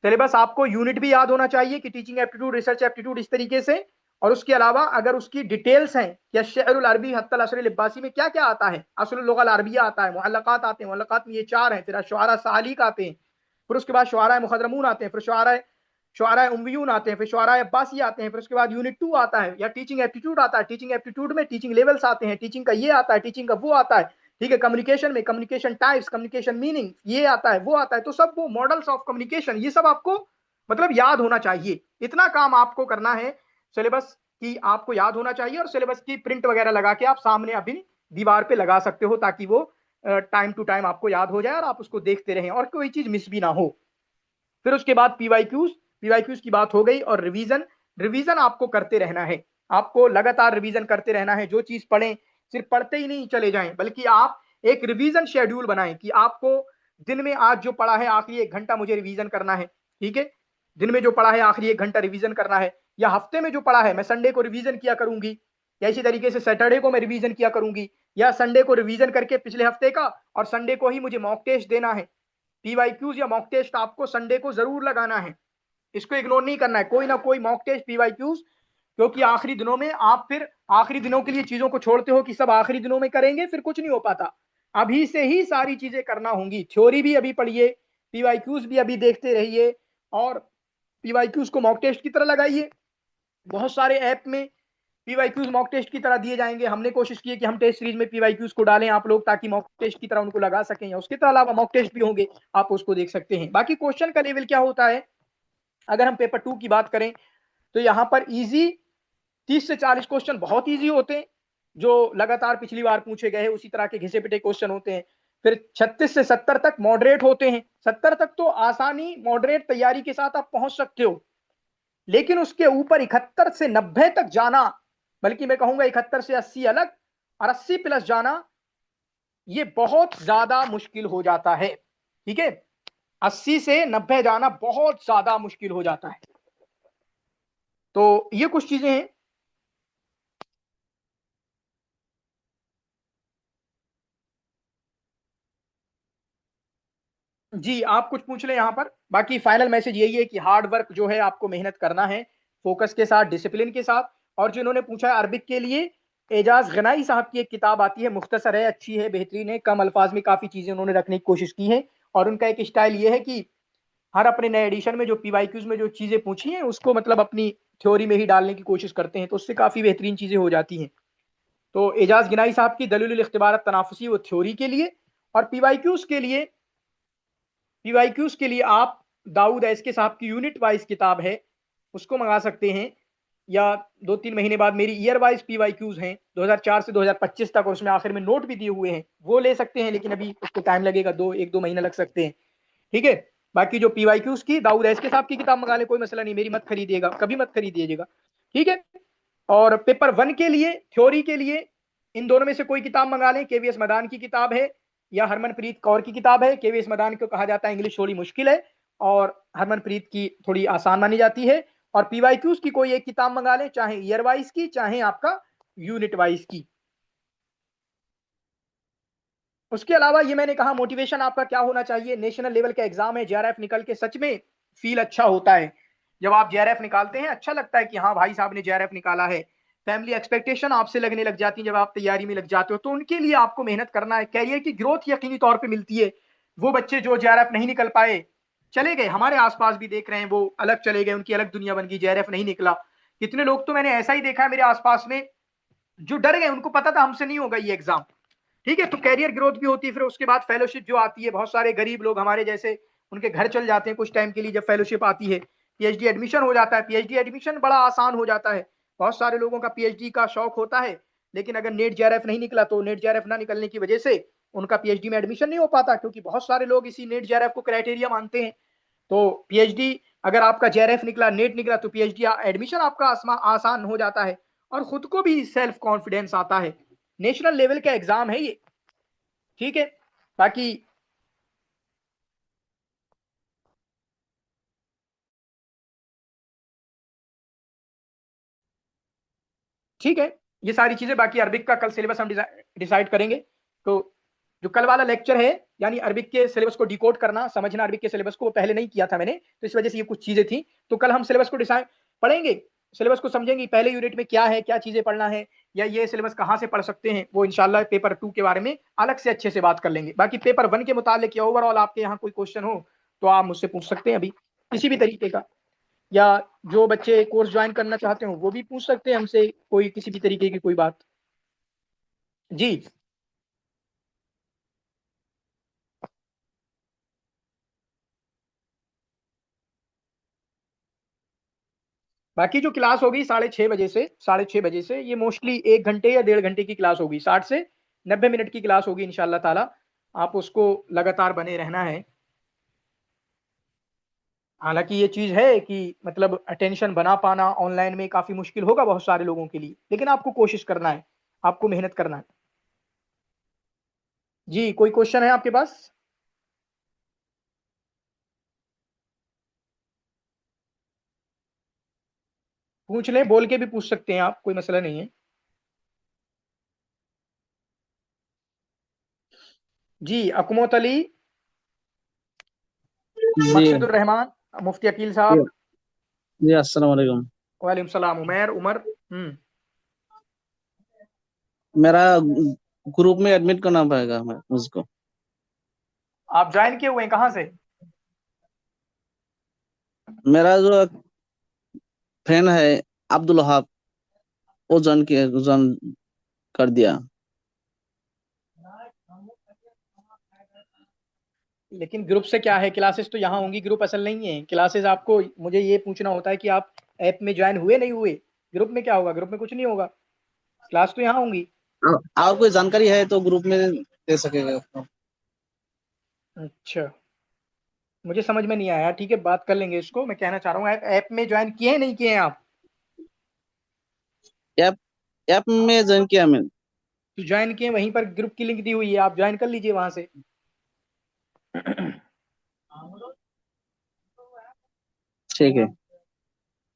सिलेबस आपको यूनिट भी याद होना चाहिए कि टीचिंग एप्टीट्यूड, रिसर्च एप्टीट्यूड, इस तरीके से। और उसके अलावा अगर उसकी डिटेल्स हैं या शेरुल अरबी हत्तल असर लिब्बासी में क्या क्या आता है, असलुल लुगल अरबिया आता है, मुअल्लकात आते हैं, मुअल्लकात में ये चार हैं, फिर शुआरा सालिक आते हैं, फिर उसके बाद शुआरा मुखदरमून आते हैं, फिर शुआरा उम्वियून आते हैं, फिर शुआरा अब्बासी आते हैं, फिर उसके बाद यूनिट 2 आता है या टीचिंग एप्टीट्यूड आता है, टीचिंग एप्टीट्यूड में टीचिंग लेवल्स आते हैं, टीचिंग का ये आता है, टीचिंग का वो आता है, ठीक है। कम्युनिकेशन में कम्युनिकेशन टाइप्स, कम्युनिकेशन मीनिंग, ये आता है वो आता है, तो सब वो मॉडल्स ऑफ कम्युनिकेशन, ये सब आपको मतलब याद होना चाहिए। इतना काम आपको करना है, सिलेबस की आपको याद होना चाहिए, और सिलेबस की प्रिंट वगैरह लगा के आप सामने अभी दीवार पे लगा सकते हो, ताकि वो टाइम टू टाइम आपको याद हो जाए और आप उसको देखते रहें और कोई चीज मिस भी ना हो। फिर उसके बाद पीवाईक्यूज की बात हो गई, और रिवीजन, रिवीजन आपको करते रहना है, आपको लगातार रिवीजन करते रहना है। जो चीज पढ़ें सिर्फ पढ़ते ही नहीं चले जाएं, बल्कि आप एक रिवीजन शेड्यूल बनाएं कि आपको दिन में आज जो पढ़ा है आखिरी 1 घंटा मुझे रिवीजन करना है, ठीक है। दिन में जो पढ़ा है आखिरी 1 घंटा रिवीजन करना है, या हफ्ते में जो पढ़ा है मैं संडे को रिवीजन किया करूंगी, या इसी तरीके से सैटरडे को मैं रिवीजन किया करूंगी, या संडे को रिवीजन करके पिछले हफ्ते का और संडे को ही मुझे मॉक टेस्ट देना है। पीवाईक्यूज या मॉक टेस्ट आपको संडे को जरूर लगाना है, इसको इग्नोर नहीं करना है, कोई ना कोई मॉक टेस्ट पीवाईक्यूज, क्योंकि आखिरी दिनों में आप फिर आखिरी दिनों के लिए चीजों को छोड़ते हो कि सब आखिरी दिनों में करेंगे, फिर कुछ नहीं हो पाता। अभी से ही सारी चीजें करना होंगी, थ्योरी भी अभी पढ़िए, पीवाईक्यूज भी अभी देखते रहिए, और पीवाईक्यूज को मॉक टेस्ट की तरह लगाइए। बहुत सारे ऐप में पीवाईक्यूज मॉक टेस्ट की तरह दिए जाएंगे, हमने कोशिश की है कि हम टेस्ट सीरीज में पीवाईक्यूज को डालें आप लोग, ताकि मॉक टेस्ट की तरह उनको लगा सकें, या उसके अलावा मॉक टेस्ट भी होंगे, आप उसको देख सकते हैं। बाकी क्वेश्चन का लेवल क्या होता है, अगर हम पेपर 2 की बात करें तो यहाँ पर इजी 30 से 40 क्वेश्चन बहुत इजी होते हैं, जो लगातार पिछली बार पूछे गए उसी तरह के घिसे पिटे क्वेश्चन होते हैं। फिर 36 से 70 तक मॉडरेट होते हैं, 70 तक तो आसानी मॉडरेट तैयारी के साथ आप पहुंच सकते हो, लेकिन उसके ऊपर 71 से 90 तक जाना, बल्कि मैं कहूंगा 71 से 80 अलग और 80 प्लस जाना, ये बहुत ज्यादा मुश्किल हो जाता है, ठीक है। 80 से 90 जाना बहुत ज्यादा मुश्किल हो जाता है। तो ये कुछ चीजें हैं। जी आप कुछ पूछ लें यहाँ पर, बाकी फाइनल मैसेज यही है कि हार्ड वर्क जो है आपको मेहनत करना है, फोकस के साथ, डिसिप्लिन के साथ। और जिन्होंने पूछा है अरबिक के लिए, एजाज गनाई साहब की एक किताब आती है, मुख्तसर है, अच्छी है, बेहतरीन है, कम अल्फाज में काफी चीजें उन्होंने रखने की कोशिश की है। और उनका एक स्टाइल ये है कि हर अपने नए एडिशन में जो पीवाईक्यूज में जो चीजें पूछी हैं उसको मतलब अपनी थ्योरी में ही डालने की कोशिश करते हैं, तो उससे काफी बेहतरीन चीजें हो जाती हैं। तो एजाज गिनाई साहब की दलील इख्तिबारत तनाफुसी वो थ्योरी के लिए, और पीवाईक्यूज के लिए आप दाऊद एसके साहब की यूनिट वाइज किताब है, उसको मंगा सकते हैं। या 2-3 महीने बाद मेरी ईयर वाइज पीवाईक्यूज हैं 2004 से 2025 तक, और उसमें आखिर में नोट भी दिए हुए हैं, वो ले सकते हैं, लेकिन अभी उसको टाइम लगेगा, 1-2 महीना लग सकते हैं। ठीक है। बाकी जो पीवाईक्यूज की दाऊद एस के साहब की किताब मंगा ले, कोई मसला नहीं, मेरी मत खरीदिएगा, कभी मत खरीदिएगा। ठीक है। और पेपर 1 के लिए थ्योरी के लिए इन दोनों में से कोई किताब मंगा लें। केवीएस मदान की किताब है या हरमनप्रीत कौर की किताब है। केवीएस मदान को कहा जाता है इंग्लिश थोड़ी मुश्किल है, और हरमनप्रीत की थोड़ी आसान मानी जाती है। और पीवाईक्यूज की कोई एक किताब मंगा लें, चाहे ईयर वाइज की, चाहे आपका यूनिट वाइज की। उसके अलावा ये मैंने कहा, मोटिवेशन आपका क्या होना चाहिए। नेशनल लेवल का एग्जाम है, जेआरएफ निकल के सच में फील अच्छा होता है। जब आप जेआरएफ निकालते हैं अच्छा लगता है कि हाँ भाई साहब ने जेआरएफ निकाला है। फैमिली एक्सपेक्टेशन आपसे लगने लग जाती है जब आप तैयारी में लग जाते हो, तो उनके लिए आपको मेहनत करना है। कैरियर की ग्रोथ यकीनी तौर पे मिलती है। वो बच्चे जो जेआरएफ नहीं निकल पाए, चले गए, हमारे आसपास भी देख रहे हैं, वो अलग चले गए, उनकी अलग दुनिया बन गई, जेआरएफ नहीं निकला। कितने लोग तो मैंने ऐसा ही देखा है मेरे आसपास में, जो डर गए, उनको पता था हमसे नहीं होगा ये एग्जाम। ठीक है। तो कैरियर ग्रोथ भी होती है। फिर उसके बाद फेलोशिप जो आती है, बहुत सारे गरीब लोग हमारे जैसे, उनके घर चल जाते हैं कुछ टाइम के लिए जब फेलोशिप आती है। पीएचडी एडमिशन हो जाता है, पीएचडी एडमिशन बड़ा आसान हो जाता है। बहुत सारे लोगों का पीएचडी का शौक होता है, लेकिन अगर नेट जेआरएफ नहीं निकला तो नेट जेआरएफ ना निकलने की वजह से उनका पीएचडी में एडमिशन नहीं हो पाता, क्योंकि बहुत सारे लोग इसी नेट जेआरएफ को क्राइटेरिया मानते हैं। तो पीएचडी, अगर आपका जेआरएफ निकला, नेट निकला, तो पीएचडी एडमिशन आपका आसान हो जाता है, और खुद को भी सेल्फ कॉन्फिडेंस आता है। नेशनल लेवल का एग्जाम है ये। ठीक है। बाकी ठीक है, ये सारी चीजें। बाकी अरबिक का कल सिलेबस हम डिसाइड करेंगे। तो जो कल वाला लेक्चर है, यानी अरबिक के सिलेबस को डिकोड करना, समझना अरबिक के सिलेबस को, वो पहले नहीं किया था मैंने, तो इस वजह से ये कुछ चीजें थी। तो कल हम सिलेबस को डिसाइड पढ़ेंगे, सिलेबस को समझेंगे, पहले यूनिट में क्या है, क्या चीजें पढ़ना है, या ये सिलेबस कहाँ से पढ़ सकते हैं, वो इंशाल्लाह पेपर 2 के बारे में अलग से अच्छे से बात कर लेंगे। बाकी पेपर 1 के मुतालिक या ओवरऑल आपके यहाँ कोई क्वेश्चन हो तो आप मुझसे पूछ सकते हैं अभी, किसी भी तरीके का। या जो बच्चे कोर्स ज्वाइन करना चाहते हो वो भी पूछ सकते हैं हमसे, कोई किसी भी तरीके की कोई बात। जी। बाकी जो क्लास होगी 6:30 बजे से, 6:30 बजे से, ये मोस्टली 1 घंटे या 1.5 घंटे की क्लास होगी, 60 से 90 मिनट की क्लास होगी इंशाल्लाह ताला। आप उसको लगातार बने रहना है। हालांकि ये चीज है कि मतलब अटेंशन बना पाना ऑनलाइन में काफी मुश्किल होगा बहुत सारे लोगों के लिए, लेकिन आपको कोशिश करना है, आपको मेहनत करना है। जी, कोई क्वेश्चन है आपके पास? पूछ लें, बोल के भी पूछ सकते हैं आप, कोई मसला नहीं है। जी, अकमत अली, जी मकसुदुर रहमान, मुफ्ती अकील जी साहब। जी, अस्सलाम वालेकुम। वालेकुम सलाम, उमर उमर। मेरा ग्रुप में एडमिट करना पड़ेगा मैं मुझको। आप ज्वाइन किए हुए हैं कहाँ से? मेरा जो फ्रेंड है अब्दुल वहाब, वो ज्वाइन कर दिया। लेकिन ग्रुप से क्या है, क्लासेस तो यहाँ होंगी, ग्रुप असल नहीं है क्लासेस। आपको मुझे ये पूछना होता है कि आप ऐप में ज्वाइन हुए नहीं हुए। ग्रुप में क्या होगा, ग्रुप में कुछ नहीं होगा, क्लास तो यहाँ होंगी। और कोई जानकारी है तो ग्रुप में दे सकेगा आपको। अच्छा, मुझे समझ में नहीं आया। ठीक है, बात कर लेंगे इसको। मैं कहना चाह रहा हूँ, ऐप में ज्वाइन किए हैं नहीं किए हैं आप? ऐप ऐप में ज्वाइन किया मैंने। तो ज्वाइन किए, वहीं पर ग्रुप की लिंक दी हुई है, आप ज्वाइन कर लीजिए वहां से। ठीक है,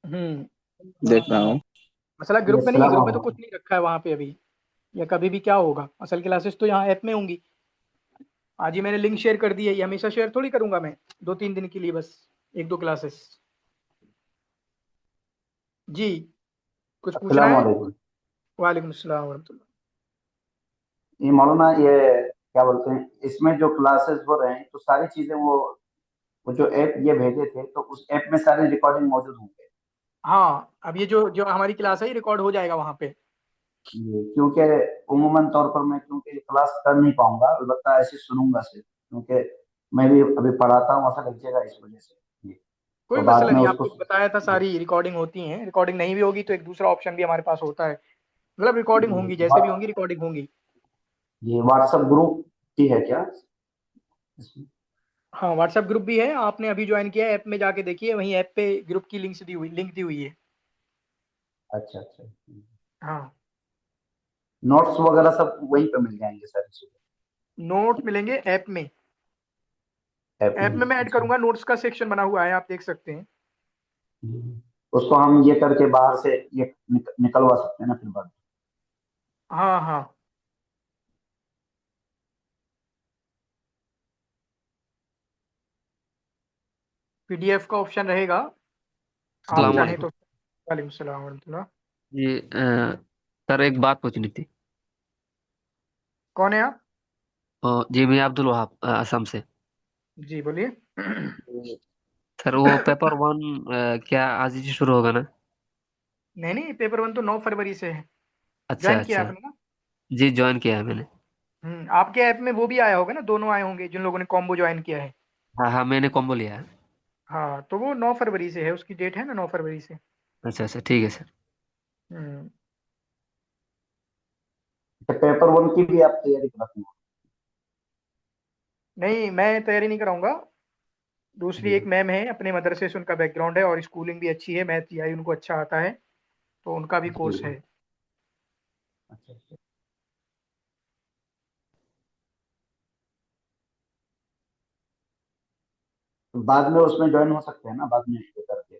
हम्म। देख रहा हूँ। मसला जी ग्रुप में नहीं है, अस्सलाम ग्रुप में तो कुछ वालेकुम। नहीं रखा है वहां पे अभी, या कभी भी क्या होगा, असल क्लासेस तो यहाँ ऐप में होंगी। आज ही मैंने लिंक शेयर कर दी है, ये हमेशा शेयर थोड़ी करूंगा मैं, 2-3 दिन के लिए बस, 1-2 क्लासेस। जी, कुछ पूछना अस्सलाम है? वालेकुम। वालेकुम अस्सलाम वरहमतुल्लाह। ये मौलाना, ये क्या बोलते हैं, इसमें जो क्लासेस हो रहे हैं तो सारी चीजें वो जो ऐप ये भेजे थे तो उस ऐप में सारी रिकॉर्डिंग मौजूद होंगे। हाँ, अब ये जो जो हमारी क्लास है ये रिकॉर्ड हो जाएगा वहां पे। ये क्योंकि उमूमन तौर पर मैं क्योंकि क्लास कर नहीं पाऊंगा, अलबत्ता ऐसे सुनूंगा सिर्फ, क्योंकि मैं भी अभी पढ़ाता हूँ, ऐसा लग जाएगा इस वजह से। जी। कोई और बाद मसला में नहीं, उसको। आपको बताया था सारी रिकॉर्डिंग होती हैं, रिकॉर्डिंग नहीं भी होगी तो एक दूसरा ऑप्शन भी हमारे पास होता है, मतलब रिकॉर्डिंग जी, होंगी, जैसे भी होंगी रिकॉर्डिंग होंगी। ये व्हाट्सएप ग्रुप भी है क्या इसमें? हाँ, व्हाट्सएप ग्रुप भी है, आपने अभी ज्वाइन किया है, ऐप में जाके देखिए, वहीं ऐप पे ग्रुप की लिंक दी हुई है। अच्छा अच्छा। हाँ, नोट्स वगैरह सब वहीं पे मिल जाएंगे सारी चीजें? नोट्स मिलेंगे ऐप में। ऐप ऐप में? में मैं ऐड अच्छा। करूंगा, नोट्स का सेक्शन बना हुआ है, आप देख सकते हैं। उसको हम ये करके बाहर से ये निकलवा सकते हैं ना फिर बाद हाँ हाँ, पीडीएफ का ऑप्शन रहेगा, आप में? अस्सलाम चाहें वालेकुम। तो। वालेकुम सलाम वरहमतुल्लाह। जी सर, एक बात पूछनी थी। कौन है आप? जी, मैं अब्दुल वहाब, असम से। जी बोलिए। सर, वो पेपर वन क्या आज ही से शुरू होगा ना? नहीं नहीं, पेपर वन तो 9 फरवरी से है। अच्छा ज्वाइन किया अच्छा। आपने ना? जी, ज्वाइन किया है मैंने। आपके ऐप में वो भी आया होगा ना, दोनों आए होंगे जिन लोगों ने कॉम्बो ज्वाइन किया है। हाँ हाँ, मैंने कॉम्बो लिया है। हाँ, तो वो 9 फरवरी से है, उसकी डेट है ना 9 फरवरी से। अच्छा अच्छा, ठीक है सर। हम्म। तो पेपर वन की भी आप तैयारी कराते हैं? नहीं, मैं तैयारी नहीं कराऊंगा। दूसरी एक जी मैम है, अपने मदरसे से उनका बैकग्राउंड है और स्कूलिंग भी अच्छी है, मैथ जीआई उनको अच्छा आता है, तो उनका भी जी। कोर्स है। अच्छा अच्छा। तो बाद में उसमें ज्वाइन हो सकते हैं ना, बाद में ये करके?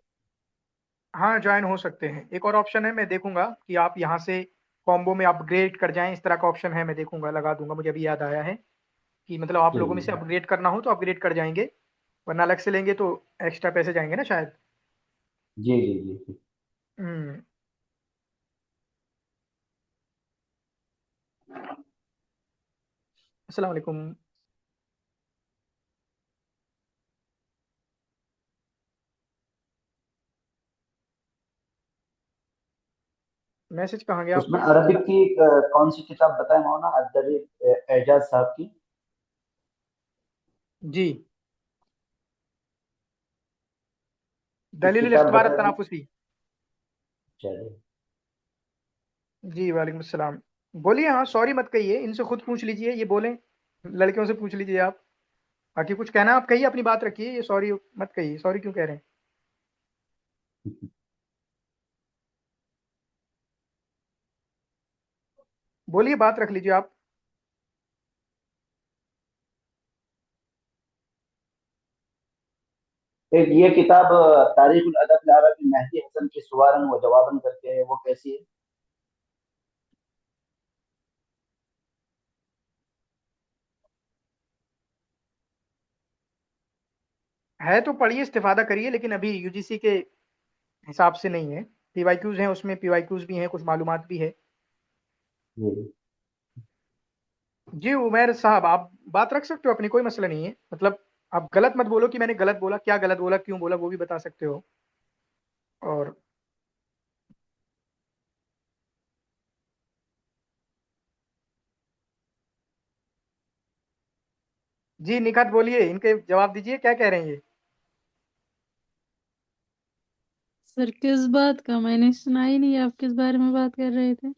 हाँ, ज्वाइन हो सकते हैं। एक और ऑप्शन है, मैं देखूंगा कि आप यहाँ से कॉम्बो में अपग्रेड कर जाएं, इस तरह का ऑप्शन है, मैं देखूंगा, लगा दूंगा, मुझे अभी याद आया है कि मतलब आप जी लोगों में से अपग्रेड करना हो तो अपग्रेड कर जाएंगे, वरना अलग से लेंगे तो एक्स्ट्रा पैसे जाएंगे ना शायद। जी जी जी जी। हम्म। अस्सलाम वालेकुम। मैसेज कहाँ गया उसमें आपका? अरबिक की कौन सी किताब बताएं मौलाना, अब्दुल एजाज साहब की? जी, एक दलील किताब इख्तिबार बता दी। तनाफुसी। चलिए। जी वालेकुम सलाम। बोलिए, हाँ सॉरी मत कहिए, इनसे खुद पूछ लीजिए, ये बोलें, लड़कियों से पूछ लीजिए आप। बाकी कुछ कहना आप कहिए, अपनी बात रखिए, ये सॉरी मत कहिए, सॉरी क्यों कह रहे हैं? बोलिए, बात रख लीजिए आप। एक ये किताब तारीख उल अदब अरबी मेहदी हसन की सुवारन व जवाबन करके है, वो कैसी है? है तो पढ़िए, इस्तेफादा करिए, लेकिन अभी यूजीसी के हिसाब से नहीं है। पीवाईक्यूज हैं उसमें, पीवाईक्यूज भी हैं, कुछ मालूमात भी है। जी। जी उमैर साहब, आप बात रख सकते हो अपनी, कोई मसला नहीं है, मतलब आप गलत मत बोलो कि मैंने गलत बोला, क्या गलत बोला, क्यों बोला, वो भी बता सकते हो। और जी निखात, बोलिए, इनके जवाब दीजिए, क्या कह रहे हैं ये? सर किस बात का? मैंने सुना ही नहीं, आप किस बारे में बात कर रहे थे?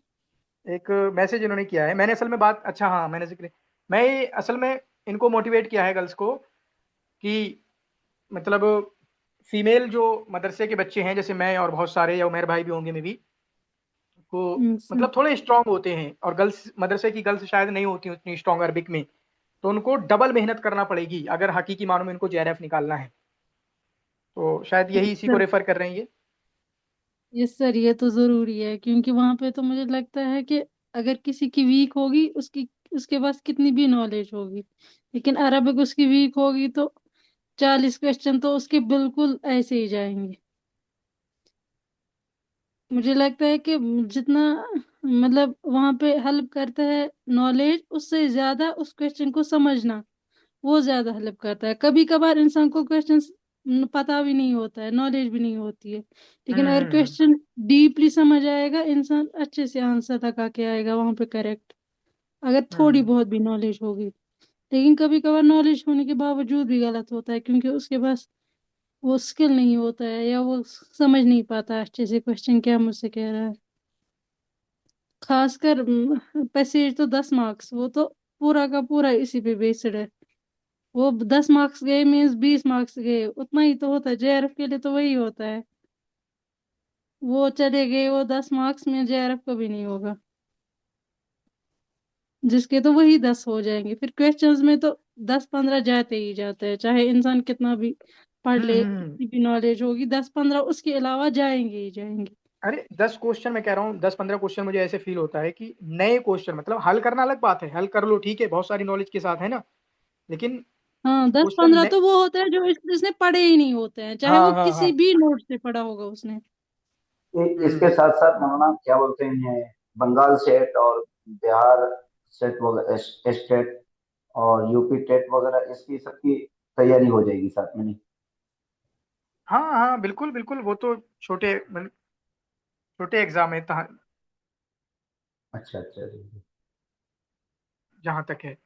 एक मैसेज इन्होंने किया है, मैंने असल में बात, अच्छा हाँ मैंने जिक्र, मैं असल में इनको मोटिवेट किया है गर्ल्स को कि मतलब फीमेल जो मदरसे के बच्चे हैं, जैसे मैं और बहुत सारे, या उमेर भाई भी होंगे में भी, को सर, मतलब थोड़े स्ट्रांग होते हैं, और गर्ल्स मदरसे की गर्ल्स शायद नहीं होती उतनी स्ट्रांग अरबिक में, तो उनको डबल मेहनत करना पड़ेगी अगर हकीकी मानों में इनको जेआरएफ निकालना है, तो शायद यही इसी को सर, रेफर कर रहे हैं ये। ये सर, ये तो जरूरी है, क्योंकि वहां पे तो मुझे लगता है कि अगर किसी की वीक होगी, उसके पास कितनी भी नॉलेज होगी, लेकिन अरबिक उसकी वीक होगी तो 40 क्वेश्चन तो उसके बिल्कुल ऐसे ही जाएंगे। मुझे लगता है कि जितना मतलब वहां पे हेल्प करता है नॉलेज, उससे ज्यादा उस क्वेश्चन को समझना वो ज्यादा हेल्प करता है। कभी कभार इंसान को क्वेश्चन पता भी नहीं होता है, नॉलेज भी नहीं होती है, लेकिन अगर हम्म। क्वेश्चन डीपली समझ आएगा, इंसान अच्छे से आंसर लगा के आएगा वहां पे करेक्ट, अगर थोड़ी हम्म। बहुत भी नॉलेज होगी। लेकिन कभी कभार नॉलेज होने के बावजूद भी गलत होता है, क्योंकि उसके पास वो स्किल नहीं होता है, या वो समझ नहीं पाता अच्छे से क्वेश्चन क्या मुझसे कह रहा है। खासकर पैसेज तो 10 मार्क्स, वो तो पूरा का पूरा इसी पे बेस्ड है। वो 10 मार्क्स गए मीन्स 20 मार्क्स गए, उतना ही तो होता है। जेआरएफ के लिए तो वही होता है। वो चले गए, वो 10 मार्क्स में जेआरएफ का भी नहीं होगा। जिसके तो वही 10 हो जाएंगे। फिर क्वेश्चंस में तो 10-15 जाते ही जाते हैं, चाहे इंसान कितना भी पढ़ ले, हम्म। कितनी भी नॉलेज होगी, 10-15 उसके अलावा जाएंगे ही जाएंगे। अरे 10 क्वेश्चन मैं कह रहा हूँ, 10-15 क्वेश्चन मुझे ऐसे फील होता है कि नए क्वेश्चन, मतलब हल करना अलग बात है, हल कर लो ठीक है, बहुत सारी नॉलेज के साथ है ना, लेकिन हाँ, दस क्वेश्चन पंद्रह ने। तो वो होते हैं जो इसने पढ़े ही नहीं होते हैं, चाहे हाँ वो हाँ हाँ। किसी भी नोट से पढ़ा होगा उसने। इसके हम्म। साथ साथ मौलाना क्या बोलते हैं, बंगाल सेट और बिहार सेट वगैरह, स्टेट और यूपी टेट वगैरह, इसकी सबकी तैयारी हो जाएगी साथ में नहीं? हाँ हाँ बिल्कुल बिल्कुल, वो तो छोटे छोटे एग्जाम है अच्छा अच्छा जी। जहाँ तक है,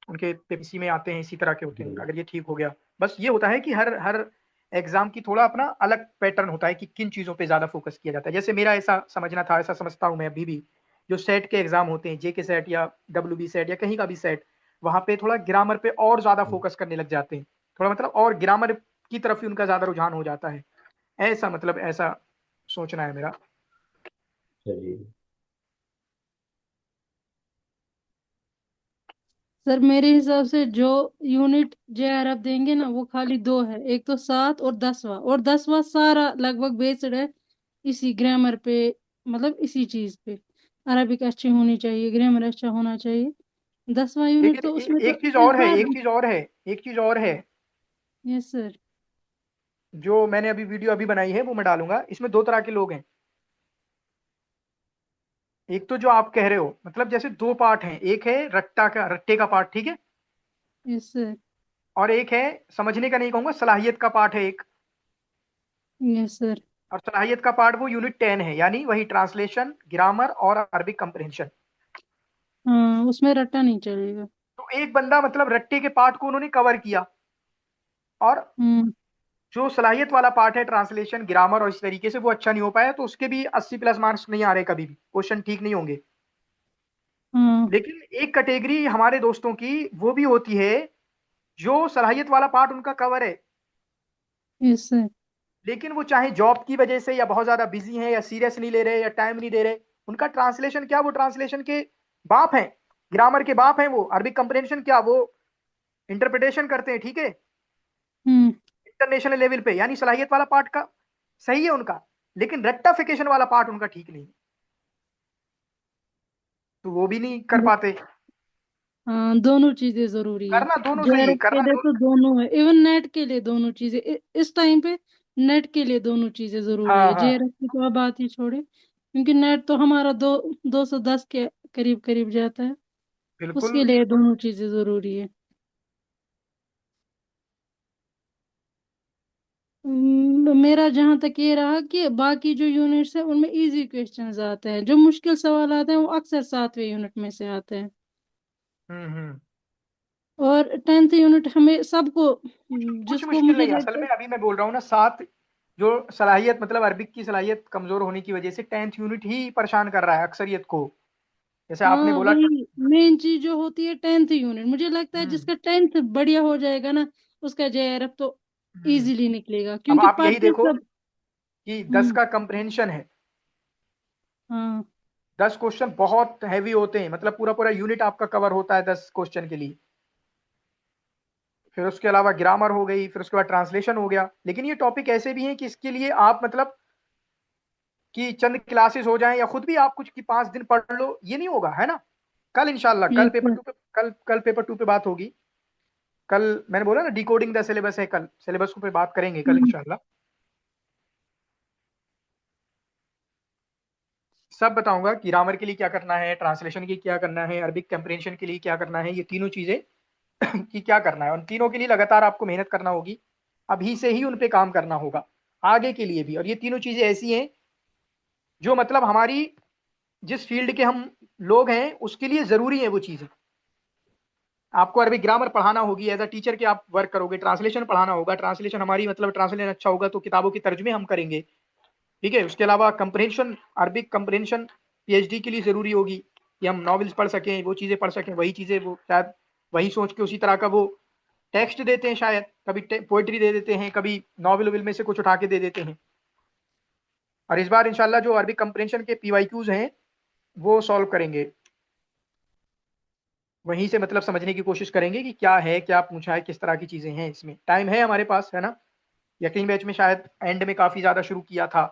उनके पेपर इसी में आते हैं, इसी तरह के होते हैं। जी अगर ये ठीक हो गया, बस ये होता है कि हर हर एग्जाम की थोड़ा अपना अलग पैटर्न होता है कि किन चीजों पे ज्यादा फोकस किया जाता है। जैसे मेरा ऐसा समझना था, ऐसा समझता हूँ मैं अभी भी, जो सेट के एग्जाम होते हैं, जेके सेट या डब्ल्यू सेट या कहीं का भी सेट, वहां पे थोड़ा ग्रामर पे और ज्यादा जी। फोकस करने लग जाते हैं, थोड़ा मतलब और ग्रामर की तरफ ही उनका ज्यादा रुझान हो जाता है। ऐसा मतलब ऐसा सोचना है मेरा। चलिए। सर मेरे हिसाब से जो यूनिट जेआरएफ देंगे ना, वो खाली दो है, एक तो 7 और 10वां। और 10वां सारा लगभग बेस्ड है इसी ग्रामर पे, मतलब इसी चीज पे। अरबिक अच्छी होनी चाहिए, ग्रामर अच्छा होना चाहिए। 10वां यूनिट लेकिन तो उसमें तो एक चीज और है, इल्फाज। एक चीज और है, एक चीज और है। Yes sir. जो मैंने अभी वीडियो अभी बनाई है वो मैं डालूंगा, इसमें दो तरह के लोग हैं। एक तो जो आप कह रहे हो, मतलब जैसे दो पार्ट हैं, एक है रट्टे का पार्ट, ठीक है, यस सर। और एक है समझने का नहीं कहूंगा, सलाहियत का पार्ट है एक। Yes sir. और सलाहियत का पार्ट वो यूनिट 10 है, यानी वही ट्रांसलेशन, ग्रामर और अरबिक कंप्रहेंशन। हाँ, उसमें रट्टा नहीं चलेगा। तो एक बंदा मतलब रट्टे के पार्ट को उन्होंने कवर किया, और हम्म। जो सलाहियत वाला पार्ट है, ट्रांसलेशन, ग्रामर और इस तरीके से, वो अच्छा नहीं हो पाया, तो उसके भी 80+ मार्क्स नहीं आ रहे, कभी भी क्वेश्चन ठीक नहीं होंगे। हाँ। लेकिन एक कैटेगरी हमारे दोस्तों की वो भी होती है, जो सलाहियत वाला पार्ट उनका कवर है, यस सर। लेकिन वो चाहे जॉब की वजह से, या बहुत ज्यादा बिजी है, या सीरियस नहीं ले रहे, या टाइम नहीं दे रहे, उनका ट्रांसलेशन क्या, वो ट्रांसलेशन के बाप हैं, ग्रामर के बाप हैं, वो अरबिक कंप्रेhension क्या, वो इंटरप्रिटेशन करते हैं, ठीक है, हम्म। इंटरनेशनल लेवल पे, यानी सलाहियत वाला पार्ट का सही है उनका, लेकिन रेक्टाफिकेशन वाला पार्ट उनका ठीक नहीं है, तो वो भी नहीं कर पाते। हाँ, दोनों चीजें जरूरी है। करना दोनों सही है, जेआरएफ के करना लिए तो दोनों। दोनों है, इवन नेट के लिए दोनों चीजें इस टाइम पे नेट के लिए दोनों चीजें जरूरी हाँ है। हाँ जेआरएफ की तो आप बात ही छोड़े, क्योंकि नेट तो हमारा 210 के करीब करीब जाता है। बिल्कुल। उसके लिए दोनों चीजें जरूरी है। मेरा जहां तक ये रहा कि बाकी जो यूनिट्स है उनमें इजी क्वेश्चंस आते हैं, जो मुश्किल सवाल आते हैं वो अक्सर 7वें यूनिट में से आते हैं। हम्म। और 10th यूनिट हमें सबको, कुछ जिसको मुश्किल मुझे नहीं है असल लगता है। में, अभी मैं बोल रहा हूँ ना, सात, जो सलाहियत मतलब अरबिक की सलाहियत कमजोर होने की वजह से 10th यूनिट ही परेशान कर रहा है अक्सरियत को, जैसे आपने हाँ, बोला। वही मेन चीज जो होती है 10th यूनिट। मुझे लगता है हम्म जिसका 10th बढ़िया हो जाएगा ना, उसका जेआरएफ तो हम्म। इजीली निकलेगा, अब क्योंकि आप यही पढ़ते देखो सब। कि 10 हम्म। का कंप्रहेंशन है, हाँ। 10 क्वेश्चन बहुत हैवी होते हैं, मतलब पूरा पूरा यूनिट आपका कवर होता है 10 क्वेश्चन के लिए। फिर उसके अलावा ग्रामर हो गई, फिर उसके बाद ट्रांसलेशन हो गया, लेकिन ये टॉपिक ऐसे भी हैं कि इसके लिए आप मतलब कि चंद क्लासेस हो जाएं, या खुद भी आप कुछ की 5 दिन पढ़ लो, ये नहीं होगा, है ना। कल इंशाल्लाह, कल यस पेपर सर। टू पे, कल पेपर 2 पे बात होगी। कल मैंने बोला ना, डिकोडिंग द सिलेबस है, कल सिलेबस पे बात करेंगे कल हम्म। इंशाल्लाह। सब बताऊंगा कि ग्रामर के लिए क्या करना है, ट्रांसलेशन के लिए क्या करना है, अरबिक कंप्रहेंशन के लिए क्या करना है, ये तीनों चीजें कि क्या करना है, उन तीनों के लिए लगातार आपको मेहनत करना होगी, अभी से ही उन पे काम करना होगा, आगे के लिए भी। और ये तीनों चीजें ऐसी हैं जो मतलब हमारी, जिस फील्ड के हम लोग हैं उसके लिए जरूरी है वो चीजें। आपको अरबिक ग्रामर पढ़ाना होगी, एज अ टीचर के आप वर्क करोगे, ट्रांसलेशन पढ़ाना होगा, ट्रांसलेशन हमारी मतलब ट्रांसलेशन अच्छा होगा तो किताबों के तर्जुमे हम करेंगे, ठीक है। उसके अलावा कंप्रहेंशन, अरबिक कंप्रहेंशन पीएचडी के लिए ज़रूरी होगी कि हम नॉवेल्स पढ़ सकें, वो चीज़ें पढ़ सकें, वही चीज़ें वो शायद वही सोच के उसी तरह का वो टेक्स्ट देते हैं, शायद कभी पोइट्री दे देते हैं, कभी नॉवल वोवल में से कुछ उठा के दे देते हैं। और इस बार इंशाल्लाह जो अरबिक कंप्रहेंशन के पीवाईक्यूज हैं वो सॉल्व करेंगे, वहीं से मतलब समझने की कोशिश करेंगे कि क्या है, क्या पूछा है, किस तरह की चीज़ें हैं। इसमें टाइम है हमारे पास, है ना। यकीन बैच में शायद एंड में काफ़ी ज़्यादा शुरू किया था,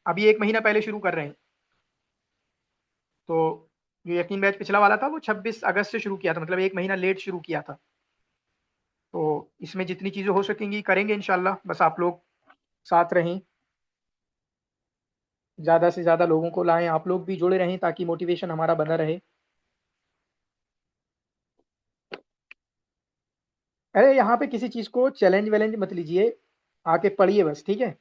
अभी 1 महीना पहले शुरू कर रहे हैं। तो जो यकीन बैच पिछला वाला था वो 26 अगस्त से शुरू किया था, मतलब 1 महीना लेट शुरू किया था। तो इसमें जितनी चीज़ें हो सकेंगी करेंगे इंशाल्लाह, बस आप लोग साथ रहें, ज़्यादा से ज़्यादा लोगों को लाएं, आप लोग भी जुड़े रहें ताकि मोटिवेशन हमारा बना रहे। अरे यहाँ पे किसी चीज़ को चैलेंज वैलेंज मत लीजिए, आके पढ़िए बस, ठीक है।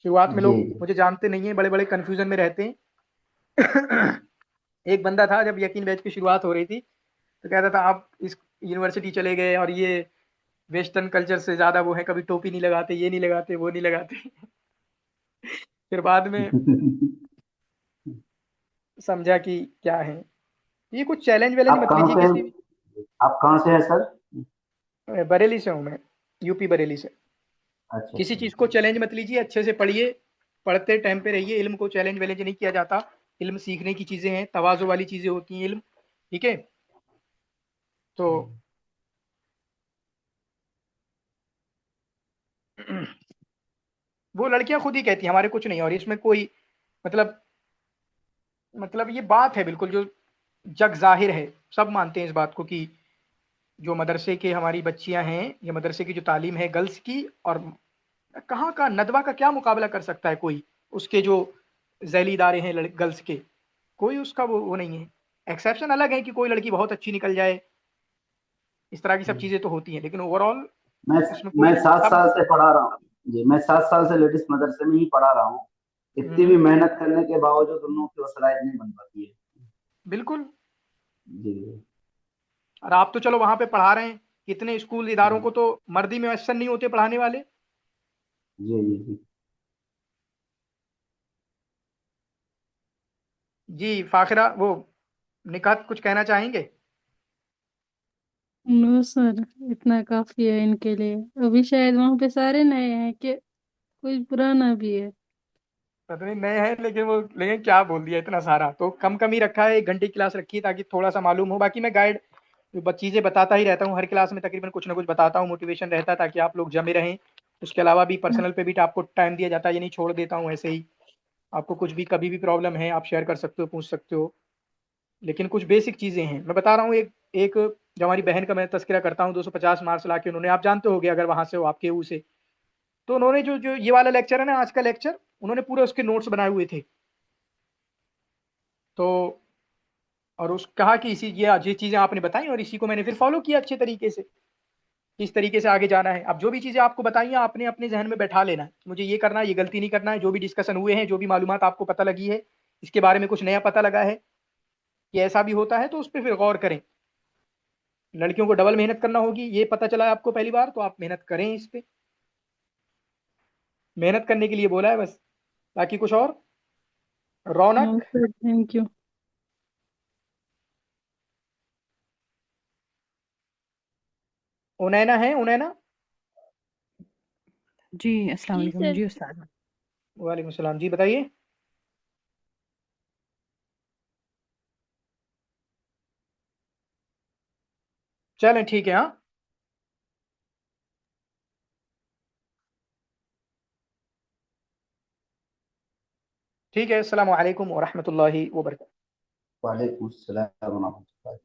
शुरुआत में जी लोग जी। मुझे जानते नहीं है, बड़े बड़े कन्फ्यूजन में रहते हैं। एक बंदा था जब यकीन बैच की शुरुआत हो रही थी तो कहता था आप इस यूनिवर्सिटी चले गए और ये वेस्टर्न कल्चर से ज़्यादा वो है, कभी टोपी नहीं लगाते, ये नहीं लगाते, वो नहीं लगाते। फिर बाद में समझा कि क्या है ये, कुछ चैलेंज वैलेंज आप मत कहाँ लीजिए से किसी भी। आप कहाँ से हैं सर? बरेली से हूँ मैं, यूपी बरेली से। अच्छा किसी अच्छा चीज़ को अच्छा। चैलेंज मत लीजिए, अच्छे से पढ़िए, पढ़ते टाइम पे रहिए, इल्म को चैलेंज वैलेंज नहीं किया जाता। इल्म सीखने की चीज़ें हैं, तवाज़ु वाली चीज़ें होती हैं इल्म, ठीक है। तो वो लड़कियां खुद ही कहती हैं हमारे कुछ नहीं, और इसमें कोई मतलब ये बात है बिल्कुल जो जग जाहिर है, सब मानते हैं इस बात को कि जो मदरसे के हमारी बच्चियां हैं, ये मदरसे की जो तालीम है गर्ल्स की, और कहाँ का नदवा का क्या मुकाबला कर सकता है कोई, उसके जो झैली इदारे हैं गर्ल्स के, कोई उसका वो नहीं है। एक्सेप्शन अलग है कि कोई लड़की बहुत अच्छी निकल जाए, इस तरह की सब चीज़ें तो होती हैं, लेकिन ओवरऑल मैं उसमें मैं कोई 7 साल सब। से पढ़ा रहा हूँ। जी, मैं 7 साल से लेडीज मदरसे में ही पढ़ा रहा हूँ। इतनी भी मेहनत करने के बावजूद उन लोगों की हौसला नहीं बन पाती है। बिल्कुल। जी जी। और आप तो चलो वहां पे पढ़ा रहे हैं, कितने स्कूल इदारों को तो मर्दी में मैसर नहीं होते पढ़ाने वाले। जी जी जी। जी फाखिरा, वो निकात कुछ कहना चाहेंगे? नो सर, इतना काफी है इनके लिए। अभी शायद वहां पे सारे नए हैं कि कोई पुराना भी है। पता नहीं नए हैं, लेकिन वो लेकिन क्या बोल दिया, इतना सारा तो कम कम ही रखा है, 1 घंटे की क्लास रखी है ताकि थोड़ा सा मालूम हो। बाकी मैं गाइड चीज़ें बताता ही रहता हूँ, हर क्लास में तकरीबन कुछ ना कुछ बताता हूँ, मोटिवेशन रहता है ताकि आप लोग जमे रहें। उसके अलावा भी पर्सनल पे भी आपको टाइम दिया जाता है, ये नहीं छोड़ देता हूँ ऐसे ही। आपको कुछ भी कभी भी प्रॉब्लम है आप शेयर कर सकते हो, पूछ सकते हो। लेकिन कुछ बेसिक चीज़ें हैं मैं बता रहा हूँ। एक एक जो हमारी बहन का मैं तस्करा करता हूँ, 250 मार्क्स ला के उन्होंने, आप जानते होगे अगर वहाँ से हो आपके ऊ से, तो उन्होंने जो जो ये वाला लेक्चर है ना, आज का लेक्चर, उन्होंने पूरे उसके नोट्स बनाए हुए थे। तो और उस कहा कि इसी ये चीज़ें आपने बताई और इसी को मैंने फिर फॉलो किया अच्छे तरीके से, किस तरीके से आगे जाना है। अब जो भी चीज़ें आपको बताई हैं आपने अपने जहन में बैठा लेना है कि मुझे ये करना है, ये गलती नहीं करना है। जो भी डिस्कशन हुए हैं, जो भी मालूमात आपको पता लगी है, इसके बारे में कुछ नया पता लगा है कि ऐसा भी होता है, तो उस पर फिर गौर करें। लड़कियों को डबल मेहनत करना होगी, ये पता चला है आपको पहली बार, तो आप मेहनत करें इस पे। मेहनत करने के लिए बोला है बस, बाकी कुछ और। No Raunak, sir, thank you. Unaina है, उनैना। जी अस्सलाम जी वालेकुम सर। जी उस्ताद। वालेकुम सलाम जी, बताइए। चलें ठीक है, हाँ ठीक है। अस्सलाम वालेकुम व रहमतुल्लाहि व बरकातहू। वालेकुम सलाम व रहमतुल्लाह।